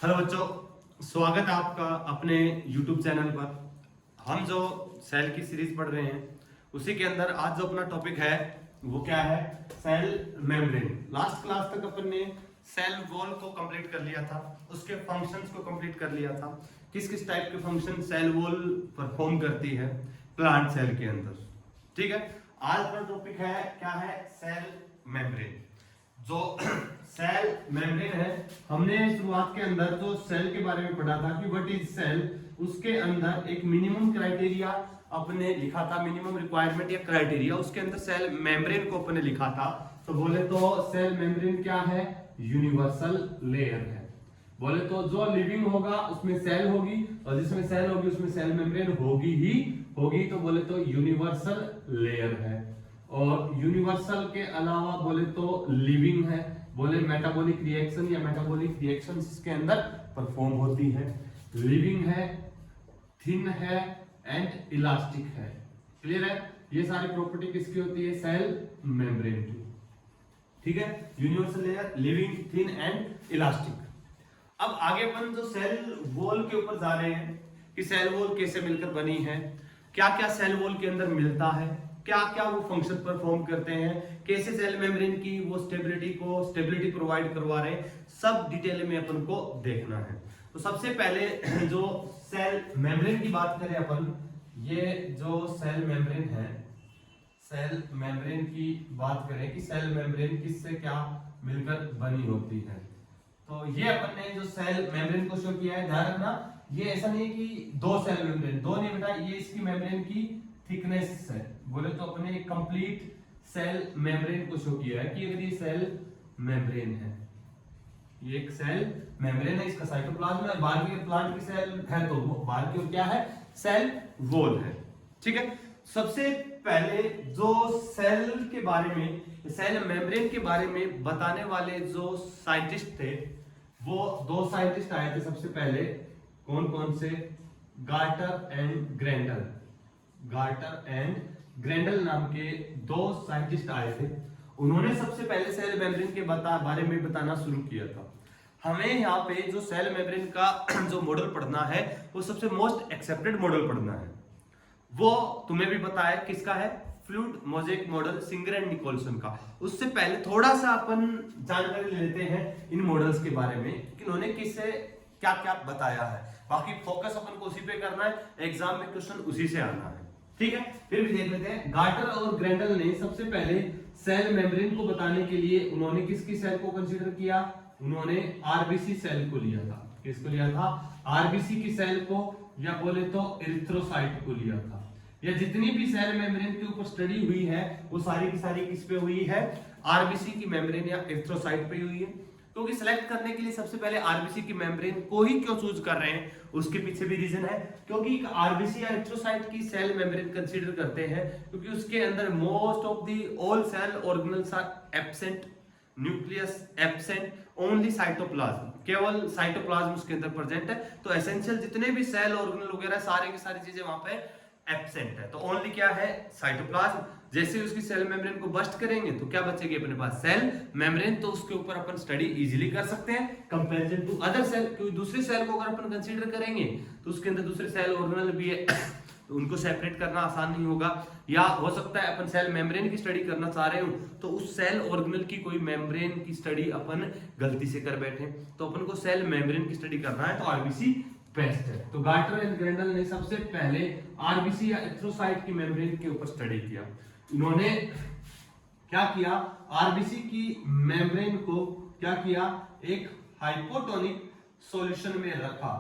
Hello बच्चों, स्वागत है आपका अपने YouTube चैनल पर। हम जो सेल की सीरीज पढ़ रहे हैं उसी के अंदर आज जो अपना टॉपिक है वो क्या है? Cell membrane. लास्ट क्लास तक अपन ने सेल वॉल को कंप्लीट कर लिया था, उसके फंक्शंस को कंप्लीट कर लिया था, किस किस टाइप के फंक्शन सेल वॉल परफॉर्म करती है प्लांट सेल के अंदर। ठीक है, आज का टॉपिक है क्या है? Cell membrane. जो सेल मेम्ब्रेन है, हमने शुरुआत के अंदर जो सेल के बारे में पढ़ा था कि व्हाट इज सेल, उसके अंदर एक मिनिमम क्राइटेरिया अपने लिखा था, मिनिमम रिक्वायरमेंट या क्राइटेरिया, उसके अंदर सेल मेम्ब्रेन को अपने लिखा था। तो बोले तो सेल मेम्ब्रेन क्या है? यूनिवर्सल लेयर है। बोले तो जो लिविंग होगा उसमें सेल होगी और जिसमें सेल होगी उसमें सेल मेम्ब्रेन होगी ही होगी। तो बोले तो यूनिवर्सल लेयर है। और यूनिवर्सल के अलावा बोले तो लिविंग है। बोले मेटाबॉलिक रिएक्शन या मेटाबॉलिक रिएक्शंस इसके अंदर परफॉर्म होती है। लिविंग है, थिन है एंड इलास्टिक है। क्लियर है? ये सारी प्रॉपर्टी किसकी होती है? सेल मेम्ब्रेन की। ठीक है, universal layer, living, thin and elastic. अब आगे अपन जो सेल वॉल के ऊपर जा रहे हैं कि सेल वॉल कैसे मिलकर बनी है, क्या क्या सेल वॉल के अंदर मिलता है, क्या क्या वो फंक्शन परफॉर्म करते हैं, कैसे सेल मेम्ब्रेन की वो स्टेबिलिटी प्रोवाइड करवा रहे हैं, सब डिटेल में अपन को देखना है। तो सबसे पहले जो सेल मेम्ब्रेन की बात करें अपन, ये जो सेल मेम्ब्रेन है, सेल मेम्ब्रेन की बात करें कि सेल मेम्ब्रेन किससे क्या मिलकर बनी होती है। तो ये अपन ने जो सेल मेम्ब्रेन को शो किया है, ध्यान रखना ये ऐसा नहीं है कि दो सेल मेम्ब्रेन, दो नहीं बेटा, ये इसकी मेम्ब्रेन की थिकनेस है। बोले तो अपने कंप्लीट सेल मेम्ब्रेन को शो किया है कि अगर ये सेल मेम्ब्रेन है, ये एक सेल मेम्ब्रेन है, इसका साइटोप्लाज्म है, बाहर की प्लांट की सेल है तो वो बाहर की क्या है? सेल वॉल है। ठीक है, सबसे पहले जो सेल के बारे में, सेल मेम्ब्रेन के बारे में बताने वाले जो साइंटिस्ट थे, वो दो साइंटिस्ट आए थे सबसे पहले। कौन कौन से? Garter and Grendel. Garter and Grendel नाम के दो साइंटिस्ट आए थे। उन्होंने सबसे पहले सेल मेम्ब्रेन के बारे में बताना शुरू किया था। हमें यहाँ पे जो सेल मेम्ब्रेन का जो मॉडल पढ़ना है वो सबसे मोस्ट एक्सेप्टेड मॉडल पढ़ना है। वो तुम्हें भी पता है किसका है? Fluid mosaic model, Singer and Nicolson का। उससे पहले थोड़ा सा अपन जानकारी लेते हैं इन मॉडल्स के बारे में कि उन्होंने किससे क्या क्या बताया है। बाकी फोकस अपन को उसी पे करना है, एग्जाम में क्वेश्चन उसी से आना है। ठीक है, फिर भी देख लेते हैं। गार्टर और ग्रेंडल ने सबसे पहले सेल मेम्ब्रेन को बताने के लिए उन्होंने किसकी सेल को कंसीडर किया? उन्होंने आरबीसी सेल को लिया था। किसको लिया था? आरबीसी की सेल को, या बोले तो एरिथ्रोसाइट को लिया था। या जितनी भी सेल मेम्ब्रेन के ऊपर स्टडी हुई है वो सारी की सारी किस पे हुई है? आरबीसी की मेम्ब्रेन या एरिथ्रोसाइट पे हुई है। क्योंकि सिलेक्ट करने के लिए सबसे पहले आरबीसी की मेम्ब्रेन को ही क्यों चूज कर रहे हैं, उसके पीछे भी रीजन है। क्योंकि आरबीसी या एरिथ्रोसाइट की सेल मेम्ब्रेन कंसीडर करते हैं क्योंकि उसके अंदर most of the all cell organelles are absent, nucleus absent, only cytoplasm, केवल साइटोप्लाज्म उसके अंदर प्रेजेंट है। तो एसेंशियल जितने भी सेल ऑर्गेनल वगैरह सारे की सारी चीजें वहां पे एब्सेंट है। तो ओनली क्या है? साइटोप्लाज्म। जैसे ही उसकी सेल मेम्ब्रेन को बस्ट करेंगे तो क्या बचेगी अपने पास? Cell membrane. तो उसके ऊपर अपन स्टडी इजीली कर सकते हैं कंपैरिजन टू अदर सेल। क्योंकि दूसरी सेल को अगर अपन कंसीडर करेंगे तो उसके अंदर दूसरे सेल ऑर्गेनल भी है तो उनको सेपरेट करना आसान नहीं होगा। या हो सकता है अपन सेल मेम्ब्रेन की स्टडी करना चाह रहे हो तो उस सेल ऑर्गेनल की कोई मेम्ब्रेन की स्टडी अपन गलती से कर बैठे, तो अपन को सेल मेम्ब्रेन की स्टडी करना है तो आरबीसी बेस्ट है। तो गार्टर एंड ग्रेंडल ने सबसे पहले आरबीसी या एरिथ्रोसाइट की मेम्ब्रेन के ऊपर स्टडी किया। इन्होंने क्या किया? आरबीसी की मेम्ब्रेन को क्या किया? एक हाइपोटोनिक सॉल्यूशन में रखा।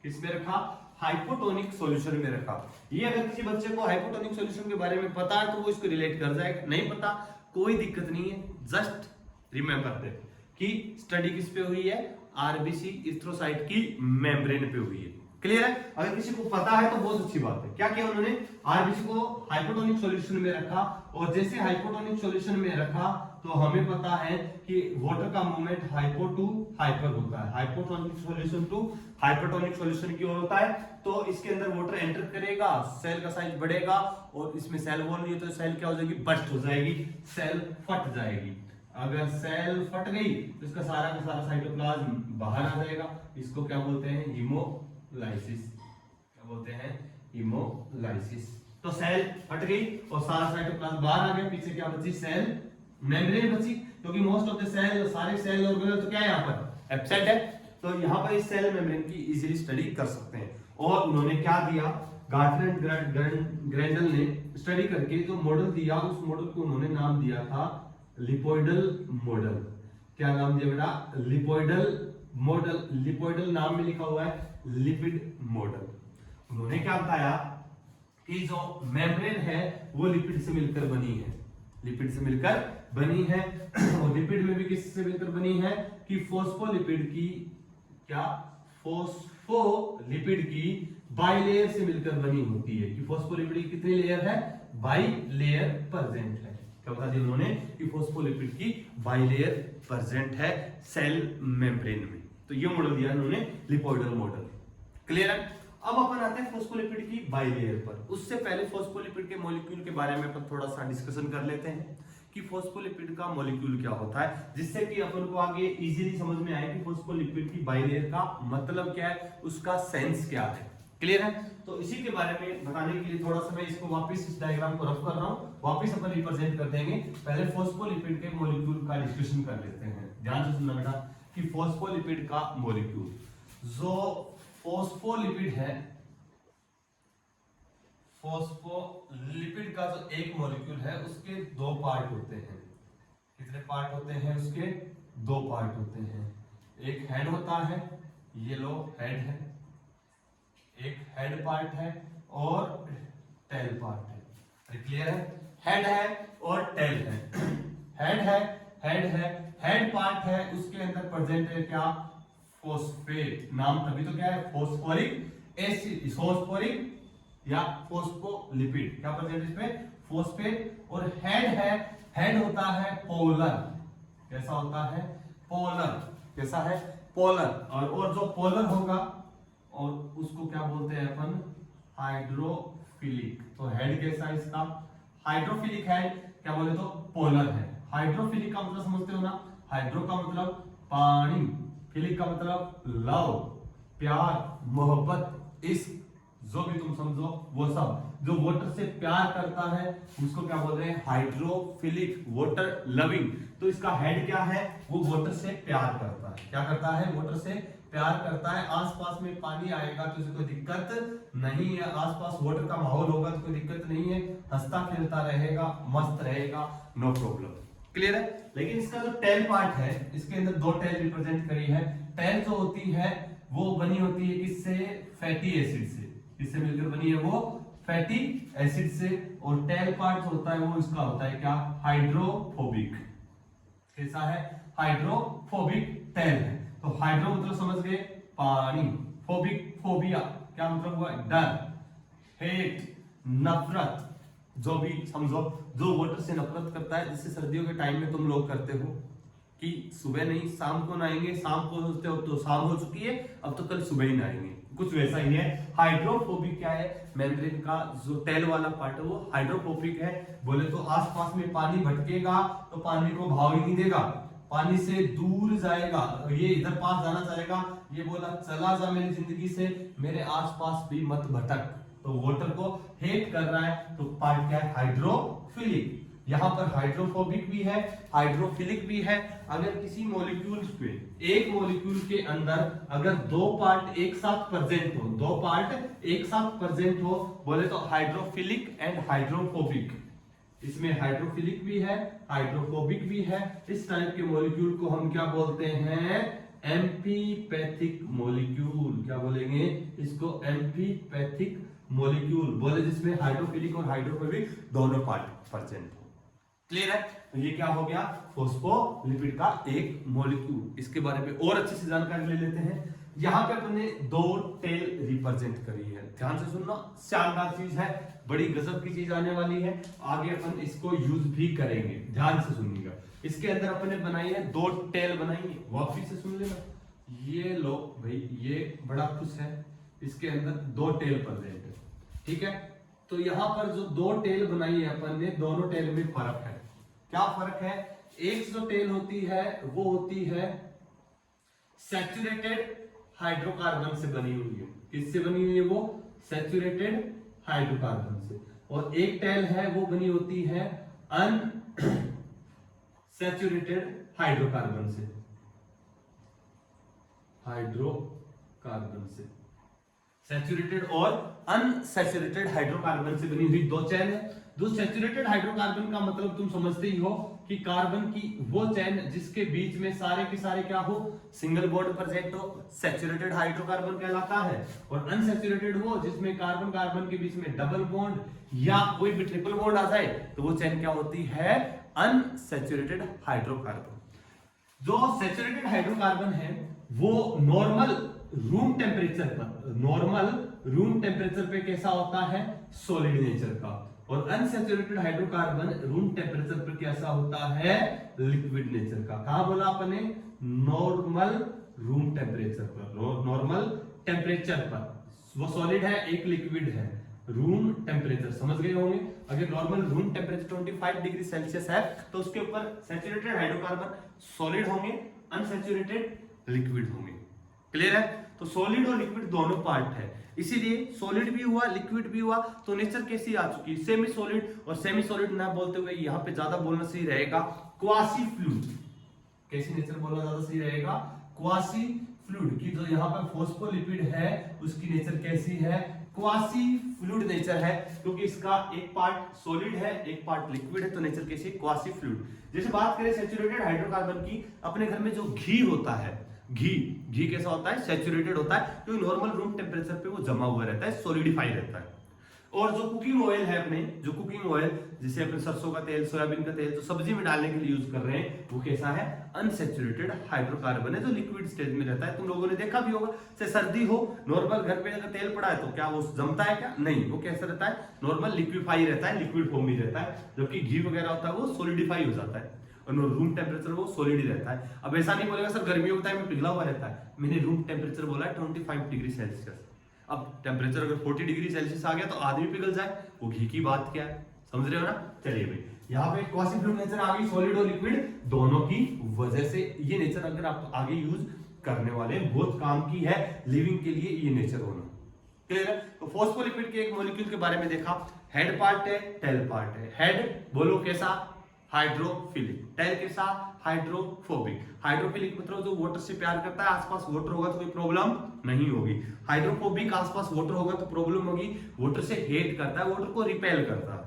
किस में रखा? हाइपोटोनिक सॉल्यूशन में रखा। ये अगर किसी बच्चे को हाइपोटोनिक सॉल्यूशन के बारे में पता है तो वो इसको रिलेट कर जाएगा, नहीं पता कोई दिक्कत नहीं है। जस्ट रिमेंबर दैट कि स्टडी किस पे हुई है? आरबीसी एरिथ्रोसाइट की मेम्ब्रेन पे हुई है। क्लियर है? अगर किसी को पता है तो बहुत अच्छी बात है। क्या किया उन्होंने? आरबीसी को हाइपोटोनिक सॉल्यूशन में रखा और जैसे हाइपोटोनिक सॉल्यूशन में रखा तो हमें पता है कि वाटर का मूवमेंट हाइपो टू हाइपर होता है, hypotonic solution to hypertonic solution की ओर होता है। तो इसके अंदर वाटर एंटर करेगा, सेल का साइज बढ़ेगा और इसमें सेल वॉल नहीं है तो सेल क्या हो जाएगी? बस्ट हो जाएगी, सेल फट जाएगी। अगर सेल फट गई तो इसका सारा का सारा साइटोप्लाज्म बाहर आ जाएगा, इसको क्या बोलते हैं, हीमोलाइसिस। क्या बोलते हैं, हीमोलाइसिस। तो सेल फट गई और सारा साइटोप्लाज्म बाहर आ गया, पीछे क्या बची, सेल मेम्ब्रेन बची, क्योंकि मोस्ट ऑफ द सेल, सारे सेल ऑर्गेनल तो क्या है, यहाँ पर एब्सेंट है। तो यहाँ पर इस सेल मेम्ब्रेन की इजीली स्टडी कर सकते हैं। और उन्होंने क्या दिया, गार्टनर एंड ग्रेंडल ने स्टडी करके जो मॉडल दिया, उस मॉडल को उन्होंने नाम दिया था लिपोइडल मॉडल। क्या नाम दिया बेटा, लिपोइडल मॉडल। लिपोइडल नाम में लिखा हुआ है लिपिड मॉडल। उन्होंने क्या बताया कि जो मेम्ब्रेन है वो लिपिड से मिलकर बनी है, लिपिड से मिलकर बनी है। और लिपिड में भी किससे मिलकर बनी है कि फॉस्फोलिपिड की, क्या, फॉस्फोलिपिड की बाइलेयर से मिलकर बनी होती है। कि फॉस्फोलिपिड की कितनी लेयर है, बाइलेयर प्रेजेंट है। क्या बता दिया उन्होंने कि फॉस्फोलिपिड की बाइलेयर प्रेजेंट है सेल मेम्ब्रेन में। तो ये मॉडल दिया उन्होंने, लिपोइडल मॉडल। क्लियर है। अब अपन आते हैं फॉस्फोलिपिड की बाइलेयर पर। उससे पहले फॉस्फोलिपिड के मॉलिक्यूल के बारे में अपन थोड़ा सा डिस्कशन कर लेते हैं कि फॉस्फोलिपिड का मॉलिक्यूल क्या होता है, जिससे कि अपन को आगे इजीली समझ में आए कि फॉस्फोलिपिड की बाइलेयर का मतलब क्या है, उसका सेंस क्या है। क्लियर है। तो इसी के बारे में बताने के लिए थोड़ा सा मैं इसको वापस इस डायग्राम को रफ कर रहा हूं, वापस अपन रिप्रेजेंट कर देंगे। पहले फॉस्फोलिपिड के मॉलिक्यूल का डिस्कशन कर लेते हैं। ध्यान से सुनना बेटा कि फॉस्फोलिपिड का मॉलिक्यूल, जो फॉस्फोलिपिड है, फॉस्फोलिपिड का जो एक मॉलिक्यूल है उसके दो पार्ट होते हैं। कितने पार्ट होते हैं उसके, दो पार्ट होते हैं। एक हेड होता है, ये लो हेड है, एक हेड पार्ट है और टेल पार्ट है। क्लियर है। हेड है और टेल है। हेड है, हेड है, हेड पार्ट है, उसके अंदर प्रेजेंट है क्या, फॉस्फेट। नाम तभी तो क्या है, फॉस्फोरिक एसिड, फॉस्फोरिक या फॉस्फोलिपिड। क्या प्रेजेंट इसमें, फॉस्फेट। और हेड है, हेड होता है पोलर। कैसा होता है, पोलर। कैसा है, पोलर। और जो पोलर होगा और उसको क्या बोलते हैं अपन, हाइड्रोफिलिक। तो हेड कैसा है इसका, हाइड्रोफिलिक हेड। क्या बोले तो पोलर है। हाइड्रोफिलिक का मतलब समझते हो ना, हाइड्रो का मतलब पानी, फिलिक का मतलब लव, प्यार, मोहब्बत, इश्क, जो भी तुम समझो वो सब। जो वाटर से प्यार करता है उसको क्या बोल रहे हैं, हाइड्रोफिलिक, वाटर लविंग। तो इसका हेड क्या है, वो वाटर से प्यार करता है। क्या करता है, वाटर से प्यार करता है। आसपास में पानी आएगा तो उसे कोई दिक्कत नहीं है, आसपास वाटर का माहौल होगा तो कोई दिक्कत नहीं है, हंसता खेलता रहेगा, मस्त रहेगा, नो प्रॉब्लम। क्लियर है। लेकिन इसका जो टेल पार्ट है, इसके अंदर दो टेल रिप्रेजेंट करी है। टेल जो होती है वो बनी होती है किससे, फैटी एसिड से। किससे मिलकर बनी है वो, फैटी एसिड से। और टेल पार्ट होता है वो इसका होता है क्या, हाइड्रोफोबिक। कैसा है, हाइड्रोफोबिक टेल है। तो हाइड्रो मतलब समझ गए पानी, फोबिक, फोबिया क्या मतलब हुआ, डर, हेट, नफरत, जो भी समझो, जो वाटर से नफरत करता है। जैसे सर्दियों के टाइम में तुम लोग करते हो कि सुबह नहीं शाम को नहाएंगे, शाम को सोचते हो तो शाम हो चुकी है, अब तो कल सुबह ही नहाएंगे, कुछ वैसा ही है। हाइड्रोफोबिक क्या है, मेम्ब्रेन का जो टेल वाला पार्ट है वो हाइड्रोफोबिक है। बोले तो आसपास में पानी भटकेगा तो पानी को भाव ही नहीं देगा, पानी से दूर जाएगा। ये इधर पास जाना चाहेगा, ये बोला चला जा मेरी जिंदगी से, मेरे आसपास भी मत भटक। तो वाटर को हेट कर रहा है। तो पार्ट क्या है, हाइड्रोफिलिक। यहाँ पर हाइड्रोफोबिक भी है, हाइड्रोफिलिक भी है। अगर किसी मॉलिक्यूल पे, एक मॉलिक्यूल के अंदर अगर दो पार्ट एक साथ प्रेजेंट हो, दो पार्ट एक साथ प्रेजेंट हो, बोले तो हाइड्रोफिलिक एंड हाइड्रोफोबिक। इसमें हाइड्रोफिलिक भी है, हाइड्रोफोबिक भी है। इस टाइप के मॉलिक्यूल को हम क्या बोलते हैं, एम्फीपैथिक मॉलिक्यूल। क्या बोलेंगे इसको, एम्फीपैथिक मॉलिक्यूल। बोले जिसमें हाइड्रोफिलिक और हाइड्रोफोबिक दोनों पार्ट प्रेजेंट हो। क्लियर है। तो ये क्या हो गया, फॉस्फोलिपिड का एक मॉलिक्यूल। इसके बारे में और अच्छे से जानकारी ले लेते हैं। यहाँ पे अपने दो टेल रिप्रेजेंट करी है, ध्यान से सुनना, शानदार चीज है, बड़ी गजब की चीज आने वाली है। आगे अपन इसको यूज भी करेंगे, ध्यान से सुनिएगा। इसके अंदर अपने बनाई है दो टेल बनाई है, वापिस से सुन लेना। ये लो भाई, ये बड़ा खुश है, इसके अंदर दो टेल प्रेजेंट है, ठीक है। तो यहाँ पर जो दो टेल बनाई है अपन ने, दोनों टेल में फर्क है। क्या फर्क है, एक जो टेल होती है वो होती है सैचुरेटेड हाइड्रोकार्बन से बनी हुई है। किससे बनी हुई है वो? सैचुरेटेड हाइड्रोकार्बन से। और एक टेल है वो बनी होती है अनसैचुरेटेड हाइड्रोकार्बन से। हाइड्रोकार्बन से सैचुरेटेड और अनसैचुरेटेड हाइड्रोकार्बन से बनी हुई दो चेन है। जो सैचुरेटेड हाइड्रोकार्बन का मतलब तुम समझते ही हो कि कार्बन की वो चेन जिसके बीच में सारे के सारे क्या हो? सिंगल बॉन्ड प्रेजेंट हो, सैचुरेटेड हाइड्रोकार्बन कहलाता है। और अनसैचुरेटेड वो जिसमें कार्बन कार्बन के बीच में डबल बॉन्ड या कोई भी ट्रिपल बॉन्ड आ जाए तो वो चेन क्या होती है? Unsaturated hydrocarbon. जो सैचुरेटेड हाइड्रोकार्बन है वो नॉर्मल रूम टेम्परेचर पे कैसा होता है? सॉलिड नेचर का। और अनसैचुरेटेड हाइड्रोकार्बन रूम टेम्परेचर पर कैसा होता है? लिक्विड नेचर का। कहा बोला आपने? नॉर्मल रूम टेम्परेचर पर, नॉर्मल टेम्परेचर पर। वो सॉलिड है, एक लिक्विड है। रूम टेम्परेचर समझ गए होंगे। अगर normal room temperature 25 degree Celsius है तो उसके ऊपर सैचुरेटेड हाइड्रोकार्बन सॉलिड होंगे, अनसैचुरेटेड लिक्विड होंगे। क्लियर है? तो सॉलिड और लिक्विड दोनों पार्ट है, इसीलिए सॉलिड भी हुआ लिक्विड भी हुआ। तो नेचर कैसी आ चुकी है? Semi solid. और सेमी सॉलिड ना बोलते हुए यहाँ पे ज्यादा बोलना सही रहेगा क्वासी फ्लूइड। कैसी नेचर बोलना ज्यादा सही रहेगा? क्वासी फ्लूइड की जो यहाँ पर फॉस्फोलिपिड है उसकी नेचर कैसी है? क्वासी फ्लूइड नेचर है, क्योंकि इसका एक पार्ट सॉलिड है एक पार्ट लिक्विड है। तो नेचर कैसी है? Quasi fluid. जैसे बात करें सैचुरेटेड हाइड्रोकार्बन की, अपने घर में जो घी होता है, घी कैसा होता है? सैचुरेटेड होता है, क्योंकि नॉर्मल रूम टेम्परेचर पे वो जमा हुआ रहता है, सॉलिडिफाई रहता है। और जो कुकिंग ऑयल है अपने, जो कुकिंग ऑयल जैसे अपने सरसों का तेल, सोयाबीन का तेल, जो सब्जी में डालने के लिए यूज कर रहे हैं, वो कैसा है? अनसैचुरेटेड हाइड्रोकार्बन है, जो लिक्विड स्टेज में रहता है। तुम लोगों ने देखा भी होगा, से सर्दी हो, नॉर्मल घर पे अगर तेल पड़ा है तो क्या वो जमता है? क्या नहीं, वो कैसा रहता है? नॉर्मल लिक्विफाई रहता है, लिक्विड फॉर्म में रहता है। जबकि घी वगैरह होता है वो सॉलिडिफाई हो जाता है और रूम टेम्परेचर वो सॉलिड ही रहता है। अब ऐसा नहीं बोलेगा सर गर्मियों के टाइम में पिघला हुआ रहता है। मैंने रूम टेम्परेचर बोला है 25 डिग्री सेल्सियस। अब टेम्परेचर अगर 40 डिग्री सेल्सियस आ गया तो आदमी पिघल जाए, वो घी की बात क्या है? समझ रहे हो ना? चलिए भाई, यहाँ पे क्वासी फ्लूइड नेचर आ गई, सॉलिड और लिक्विड दोनों की वजह से। ये नेचर अगर आप आगे यूज करने वाले बहुत काम की है लिविंग के लिए, ये नेचर होना। क्लियर है? तो फॉस्फोलिपिड के एक मॉलिक्यूल के बारे में देखा, हेड पार्ट है, टेल पार्ट है। हेड बोलो कैसा? हाइड्रोफिलिक। टेल के साथ हाइड्रोफोबिक। हाइड्रोफिलिक मतलब जो वाटर से प्यार करता है, आसपास वाटर होगा तो कोई प्रॉब्लम नहीं होगी। हाइड्रोफोबिक आसपास वाटर होगा तो प्रॉब्लम होगी। वाटर से हेट करता है, वाटर को रिपेल करता है।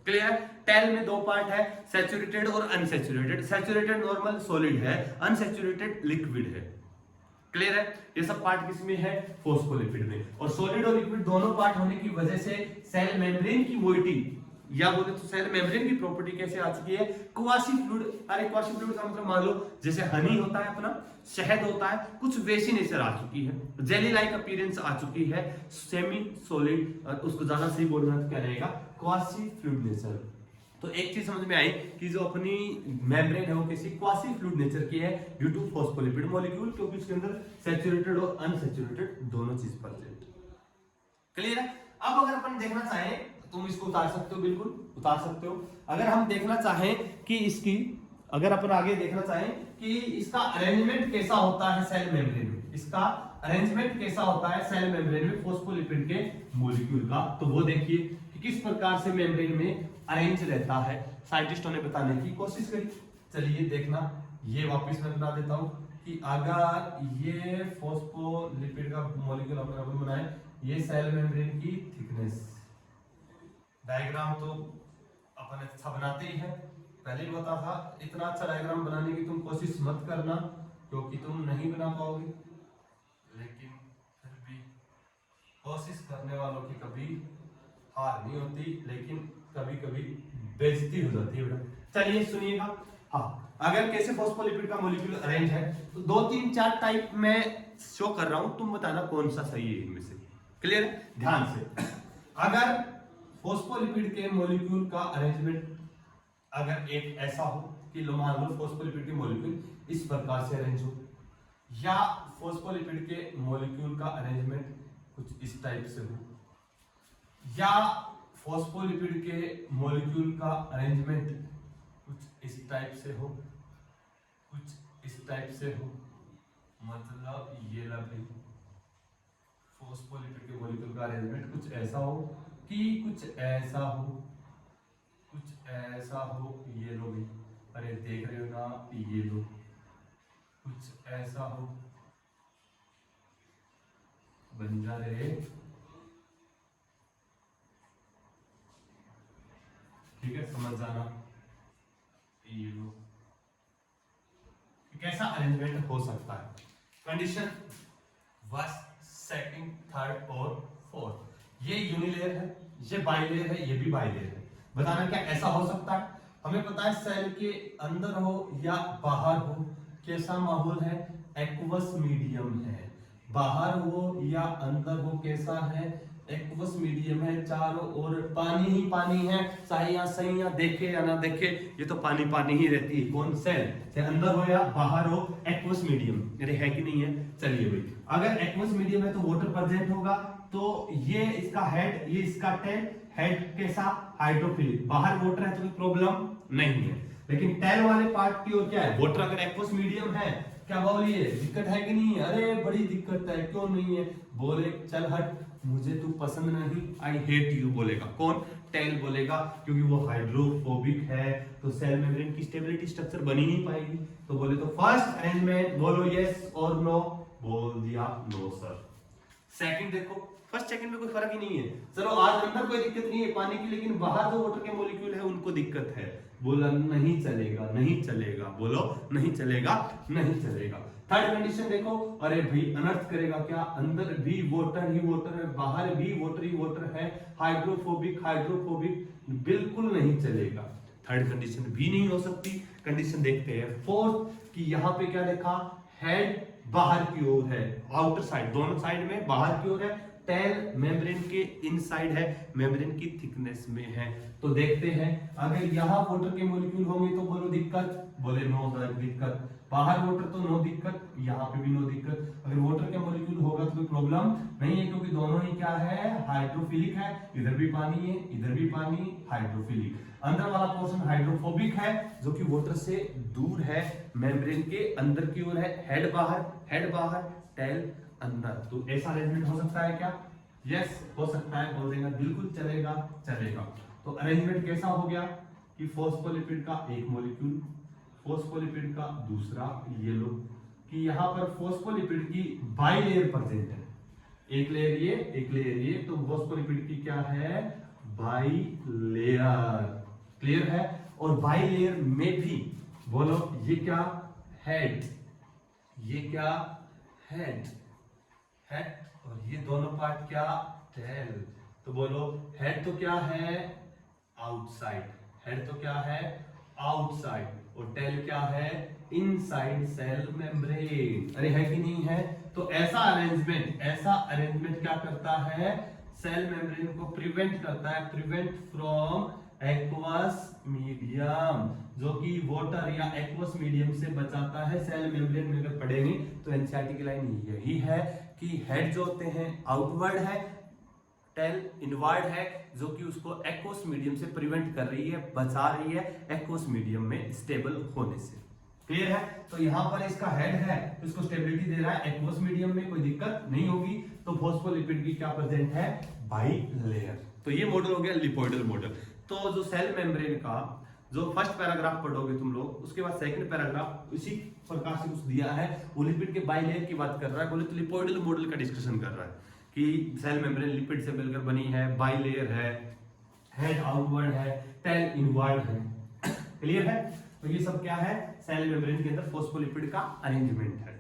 क्लियर? टेल में दो पार्ट है, सैचुरेटेड और अनसैचुरेटेड। सैचुरेटेड नॉर्मल सॉलिड है, अनसैचुरेटेड लिक्विड है। क्लियर है? ये सब पार्ट किसमें है? फॉस्फोलिपिड में। और सॉलिड और लिक्विड दोनों पार्ट होने की वजह से सेल मेम्ब्रेन की मोइटी या बोले तो सेल मेम्ब्रेन की प्रॉपर्टी कैसे आ चुकी है? Quasi fluid. अरे क्वासी फ्लूइड का मतलब मान लो जैसे हनी होता है अपना, शहद होता है, कुछ वैसी नेचर आ चुकी है, जेली लाइक अपीयरेंस आ चुकी है। सेमी सॉलिड, उसको ज्यादा सही बोलना तो क्या रहेगा? Quasi fluid nature. तो एक चीज समझ में आई कि जो अपनी मेम्ब्रेन है वो किसी क्वासी फ्लूइड नेचर की है ड्यू टू फॉस्फोलिपिड मॉलिक्यूल, क्योंकि उसके अंदर सैचुरेटेड और अनसैचुरेटेड दोनों चीज प्रेजेंट। क्लियर है? अब अगर अपन देखना चाहें, तुम इसको उतार सकते हो, बिल्कुल उतार सकते हो। अगर हम देखना चाहें कि इसकी, अगर अपन आगे देखना चाहें कि इसका अरेंजमेंट कैसा होता है सेल मेम्ब्रेन में, इसका अरेंजमेंट कैसा होता है सेल मेम्ब्रेन में फॉस्फोलिपिड के मॉलिक्यूल का, तो वो देखिए कि किस प्रकार से मेम्ब्रेन में अरेंज रहता है। साइंटिस्टों ने बताने की कोशिश करी। चलिए देखना, ये वापस मैं बता देता हूं कि अगर ये फॉस्फोलिपिड का मॉलिक्यूल अगर अपन बनाए, ये सेल मेम्ब्रेन की थिकनेस, डायग्राम तो अपन अच्छा बनाते ही है, पहले ही बता था। इतना अच्छा डायग्राम बनाने की तुम कोशिश मत करना, क्योंकि तुम नहीं बना पाओगे, लेकिन फिर भी कोशिश करने वालों की कभी हार नहीं होती, लेकिन कभी कभी बेइज्जती हो जाती है बेटा। चलिए सुनिएगा। हाँ, अगर कैसे फॉस्फोलिपिड का मॉलिक्यूल अरेंज है तो 2 3 4 टाइप में शो कर रहा हूं, तुम बताना कौन सा सही है इनमें से। क्लियर? ध्यान से। अगर फॉस्फोलिपिड के मॉलिक्यूल का अरेंजमेंट अगर एक ऐसा हो कि मान लो फॉस्फोलिपिड के मॉलिक्यूल इस प्रकार से अरेंज हो, या फॉस्फोलिपिड के मॉलिक्यूल का अरेंजमेंट कुछ इस टाइप से हो, या फॉस्फोलिपिड के मॉलिक्यूल का अरेंजमेंट कुछ इस टाइप से हो, इस टाइप से हो, मतलब ये लगे फॉस्फोलिपिड के मॉलिक्यूल का अरेंजमेंट कुछ ऐसा हो कि कुछ ऐसा हो, कुछ ऐसा हो, ये लो भी, अरे देख रहे हो ना, ये लो कुछ ऐसा हो, बन जा रहे, ठीक है, समझ जाना, ये लो कैसा अरेंजमेंट हो सकता है। कंडीशन फर्स्ट, सेकंड, थर्ड और फोर्थ, ये यूनिलेयर है, ये बाइलेयर है, ये भी बाइलेयर है। बताना क्या ऐसा हो सकता है। हमें पता है सेल के अंदर हो या बाहर हो, कैसा माहौल है, एक्वस मीडियम है, बाहर हो या अंदर हो कैसा है, एक्वस मीडियम है, चारों ओर पानी ही पानी है, चाहे यहाँ सही या देखे या ना देखे, ये तो पानी पानी ही रहती है। कौन सेल, चाहे अंदर हो या बाहर हो, एक्वस मीडियम, अरे है कि नहीं है। चलिए भाई, अगर एक्वस मीडियम है तो वाटर प्रेजेंट होगा, तो ये इसका हेड, ये इसका टेल, हेड कैसा हाइड्रोफिलिक, बाहर वाटर है तो कोई प्रॉब्लम नहीं है, लेकिन टेल वाले पार्ट की ओर क्या है, वाटर अगर एक्वस मीडियम है, क्या बोलिए दिक्कत है कि नहीं है, अरे बड़ी दिक्कत है, क्यों नहीं है, बोले चल हट, मुझे तू पसंद नहीं, आई हेट यू बोलेगा, कौन, टेल बोलेगा, क्योंकि वो हाइड्रोफोबिक है, तो सेल मेम्ब्रेन की स्टेबिलिटी स्ट्रक्चर बनी नहीं पाएगी। तो बोले तो फर्स्ट अरेंजमेंट बोलो यस और नो, बोल दिया नो सर। सेकंड देखो, फर्स्ट सेकंड में कोई फर्क ही नहीं है, चलो आज अंदर कोई दिक्कत नहीं है पानी की, लेकिन बाहर जो वाटर के मॉलिक्यूल है उनको दिक्कत है, बोला नहीं चलेगा, नहीं चलेगा, बोलो नहीं चलेगा, नहीं चलेगा। थर्ड कंडीशन देखो, अरे भाई अनर्थ करेगा क्या, अंदर भी वाटर ही वाटर है, बाहर भी वाटर ही वाटर है, हाइड्रोफोबिक, हाइड्रोफोबिक बिल्कुल नहीं चलेगा। थर्ड कंडीशन भी नहीं हो सकती। कंडीशन देखते हैं फोर्थ, कि यहाँ पे क्या देखा, हेड बाहर की ओर है, आउटर साइड, दोनों साइड में बाहर की ओर है, टेल मेम्ब्रेन के इनसाइड है, मेम्ब्रेन की थिकनेस में है। तो देखते हैं, अगर यहाँ वाटर के मॉलिक्यूल होंगे तो बोलो दिक्कत, बोले नो दिक्कत, बाहर वाटर तो नो दिक्कत, यहाँ पे भी नो दिक्कत, अगर वाटर के मॉलिक्यूल होगा तो कोई प्रॉब्लम नहीं है, क्योंकि दोनों ही क्या है, हाइड्रोफिलिक है, इधर भी पानी है, इधर भी पानी, हाइड्रोफिलिक। अंदर वाला पोर्शन हाइड्रोफोबिक है, जो कि वाटर से दूर है, मेम्ब्रेन के अंदर की ओर है, हेड बाहर, टेल अंदर। तो ऐसा अरेंजमेंट हो सकता है क्या, यस हो सकता है, बोल देगा बिल्कुल चलेगा, चलेगा। तो अरेंजमेंट कैसा हो गया कि फॉस्फोलिपिड का एक मॉलिक्यूल, फॉस्फोलिपिड का दूसरा, ये लो कि यहाँ पर फॉस्फोलिपिड की बाइलेयर प्रेजेंट है, एक लेयर ये, एक लेयर ये, तो फॉस्फोलिपिड की क्या है, बाइलेयर, क्लियर है। और बाइलेयर में भी बोलो ये क्या, हेड, ये क्या, हेड, और ये दोनों पार्ट क्या, टेल। तो बोलो हेड तो क्या है, आउटसाइड, हेड तो क्या है, आउटसाइड, और टेल क्या है, इनसाइड सेल मेम्ब्रेन। अरे है कि नहीं है। तो ऐसा अरेंजमेंट क्या करता है, सेल मेम्ब्रेन को प्रिवेंट करता है, प्रिवेंट फ्रॉम एक्वस मीडियम, जो कि वाटर या एक्वस मीडियम से बचाता है। सेल मेम्ब्रेन में अगर पढ़ेंगे तो एनसीईआरटी की लाइन यही है कि हेड जो होते हैं आउटवर्ड है, टेल इनवर्ड है, जो कि उसको एक्वस मीडियम से प्रिवेंट कर रही है, बचा रही है एक्वस मीडियम में स्टेबल होने से। क्लियर है। तो यहाँ पर इसका हेड है, तो इसको स्टेबिलिटी दे रहा है, एक्वस मीडियम में कोई दिक्कत नहीं होगी। तो फॉस्फोलिपिड की क्या प्रेजेंट है, बाइलेयर। तो ये मॉडल हो गया लिपोइडल मॉडल। तो जो सेल मेम्ब्रेन का जो फर्स्ट पैराग्राफ पढ़ोगे तुम लोग, उसके बाद सेकंड पैराग्राफ इसी प्रकार से कुछ दिया है, वो लिपिड के बाइलेयर की बात कर रहा है। बोले तो लिपोइडल मॉडल का डिस्कशन कर रहा है कि सेल मेम्ब्रेन लिपिड से मिलकर बनी है, बाइलेयर है, हेड आउटवर्ड है, टेल इनवर्ड है। क्लियर है। तो ये सब क्या है, सेल मेम्ब्रेन के अंदर फॉस्फोलिपिड का अरेंजमेंट है।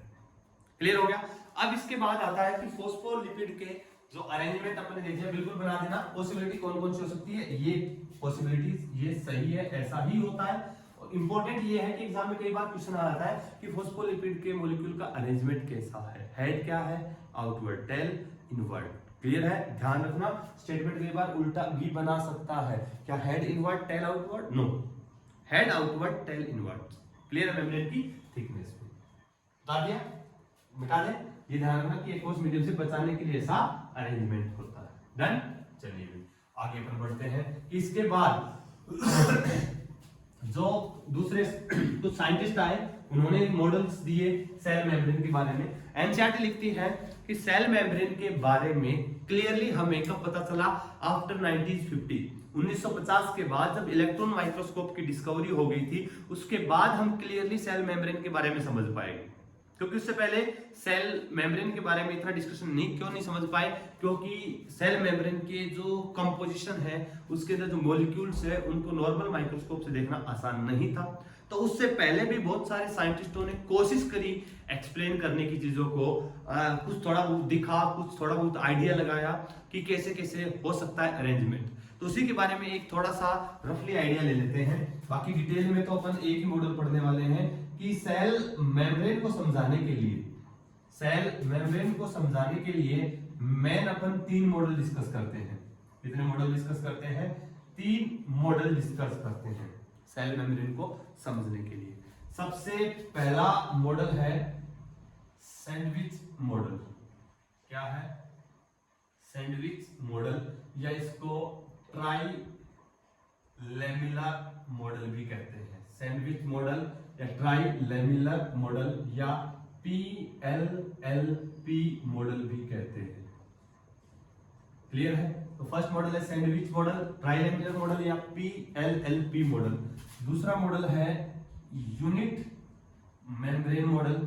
क्लियर हो गया। अब इसके बाद आता है कि फॉस्फोलिपिड के जो अरेंजमेंट अपने देखे बिल्कुल बना देना। पॉसिबिलिटी कौन कौन सी हो सकती है, ये पॉसिबिलिटीज ये सही है, ऐसा ही होता है। इंपॉर्टेंट ये है कि एग्जाम में कई बार क्वेश्चन आ जाता है कि फॉस्फोलिपिड के मॉलिक्यूल का अरेंजमेंट कैसा है, हेड क्या है, आउटवर्ड, टेल इनवर्ड। क्लियर है, ध्यान रखना। स्टेटमेंट कई बार उल्टा भी बना सकता है, क्या head inward tail outward, no, head outward tail inward. Clear है, मेम्ब्रेन की थिकनेस पे बता दिया, मिटा दे। ये ध्यान रखना कि एक्वस मीडियम से बचाने के लिए ऐसा अरेंजमेंट होता है। डन। चलिए आगे अपन बढ़ते हैं। इसके बाद जो दूसरे कुछ साइंटिस्ट आए, उन्होंने मॉडल्स दिए सेल मेम्ब्रेन के बारे में। एनसीईआरटी लिखती है कि सेल मेम्ब्रेन के बारे में क्लियरली हमें कब पता चला, आफ्टर 1950 के बाद जब इलेक्ट्रॉन माइक्रोस्कोप की डिस्कवरी हो गई थी, उसके बाद हम क्लियरली सेल मेम्ब्रेन के बारे में समझ पाएंगे। क्योंकि उससे पहले सेल मेम्ब्रेन के बारे में इतना डिस्कशन क्यों नहीं समझ पाए, क्योंकि सेल मेम्ब्रेन के जो कंपोजिशन है, उसके अंदर जो मॉलिक्यूल्स है, उनको नॉर्मल माइक्रोस्कोप से देखना आसान नहीं था। तो उससे पहले भी बहुत सारे साइंटिस्टों ने कोशिश करी एक्सप्लेन करने की चीजों को, कुछ थोड़ा बहुत दिखा, कुछ थोड़ा बहुत आइडिया लगाया कि कैसे कैसे हो सकता है अरेंजमेंट। तो उसी के बारे में एक थोड़ा सा रफली आइडिया ले लेते हैं। बाकी डिटेल में तो अपन एक ही मॉडल पढ़ने वाले हैं कि सेल मेम्ब्रेन को समझाने के लिए मेन अपन 3 मॉडल डिस्कस करते हैं। कितने मॉडल डिस्कस करते हैं? 3 मॉडल डिस्कस करते हैं सेल मेम्ब्रेन को समझने के लिए। सबसे पहला मॉडल है सैंडविच मॉडल। क्या है? सैंडविच मॉडल, या इसको ट्राई लेमिलर मॉडल भी कहते हैं। सैंडविच मॉडल या ट्राई लेमिलर मॉडल या PLLP मॉडल भी कहते हैं। क्लियर है? तो फर्स्ट मॉडल है sandwich model, try lamellar model या PLLP मॉडल। दूसरा मॉडल है यूनिट मेम्ब्रेन मॉडल,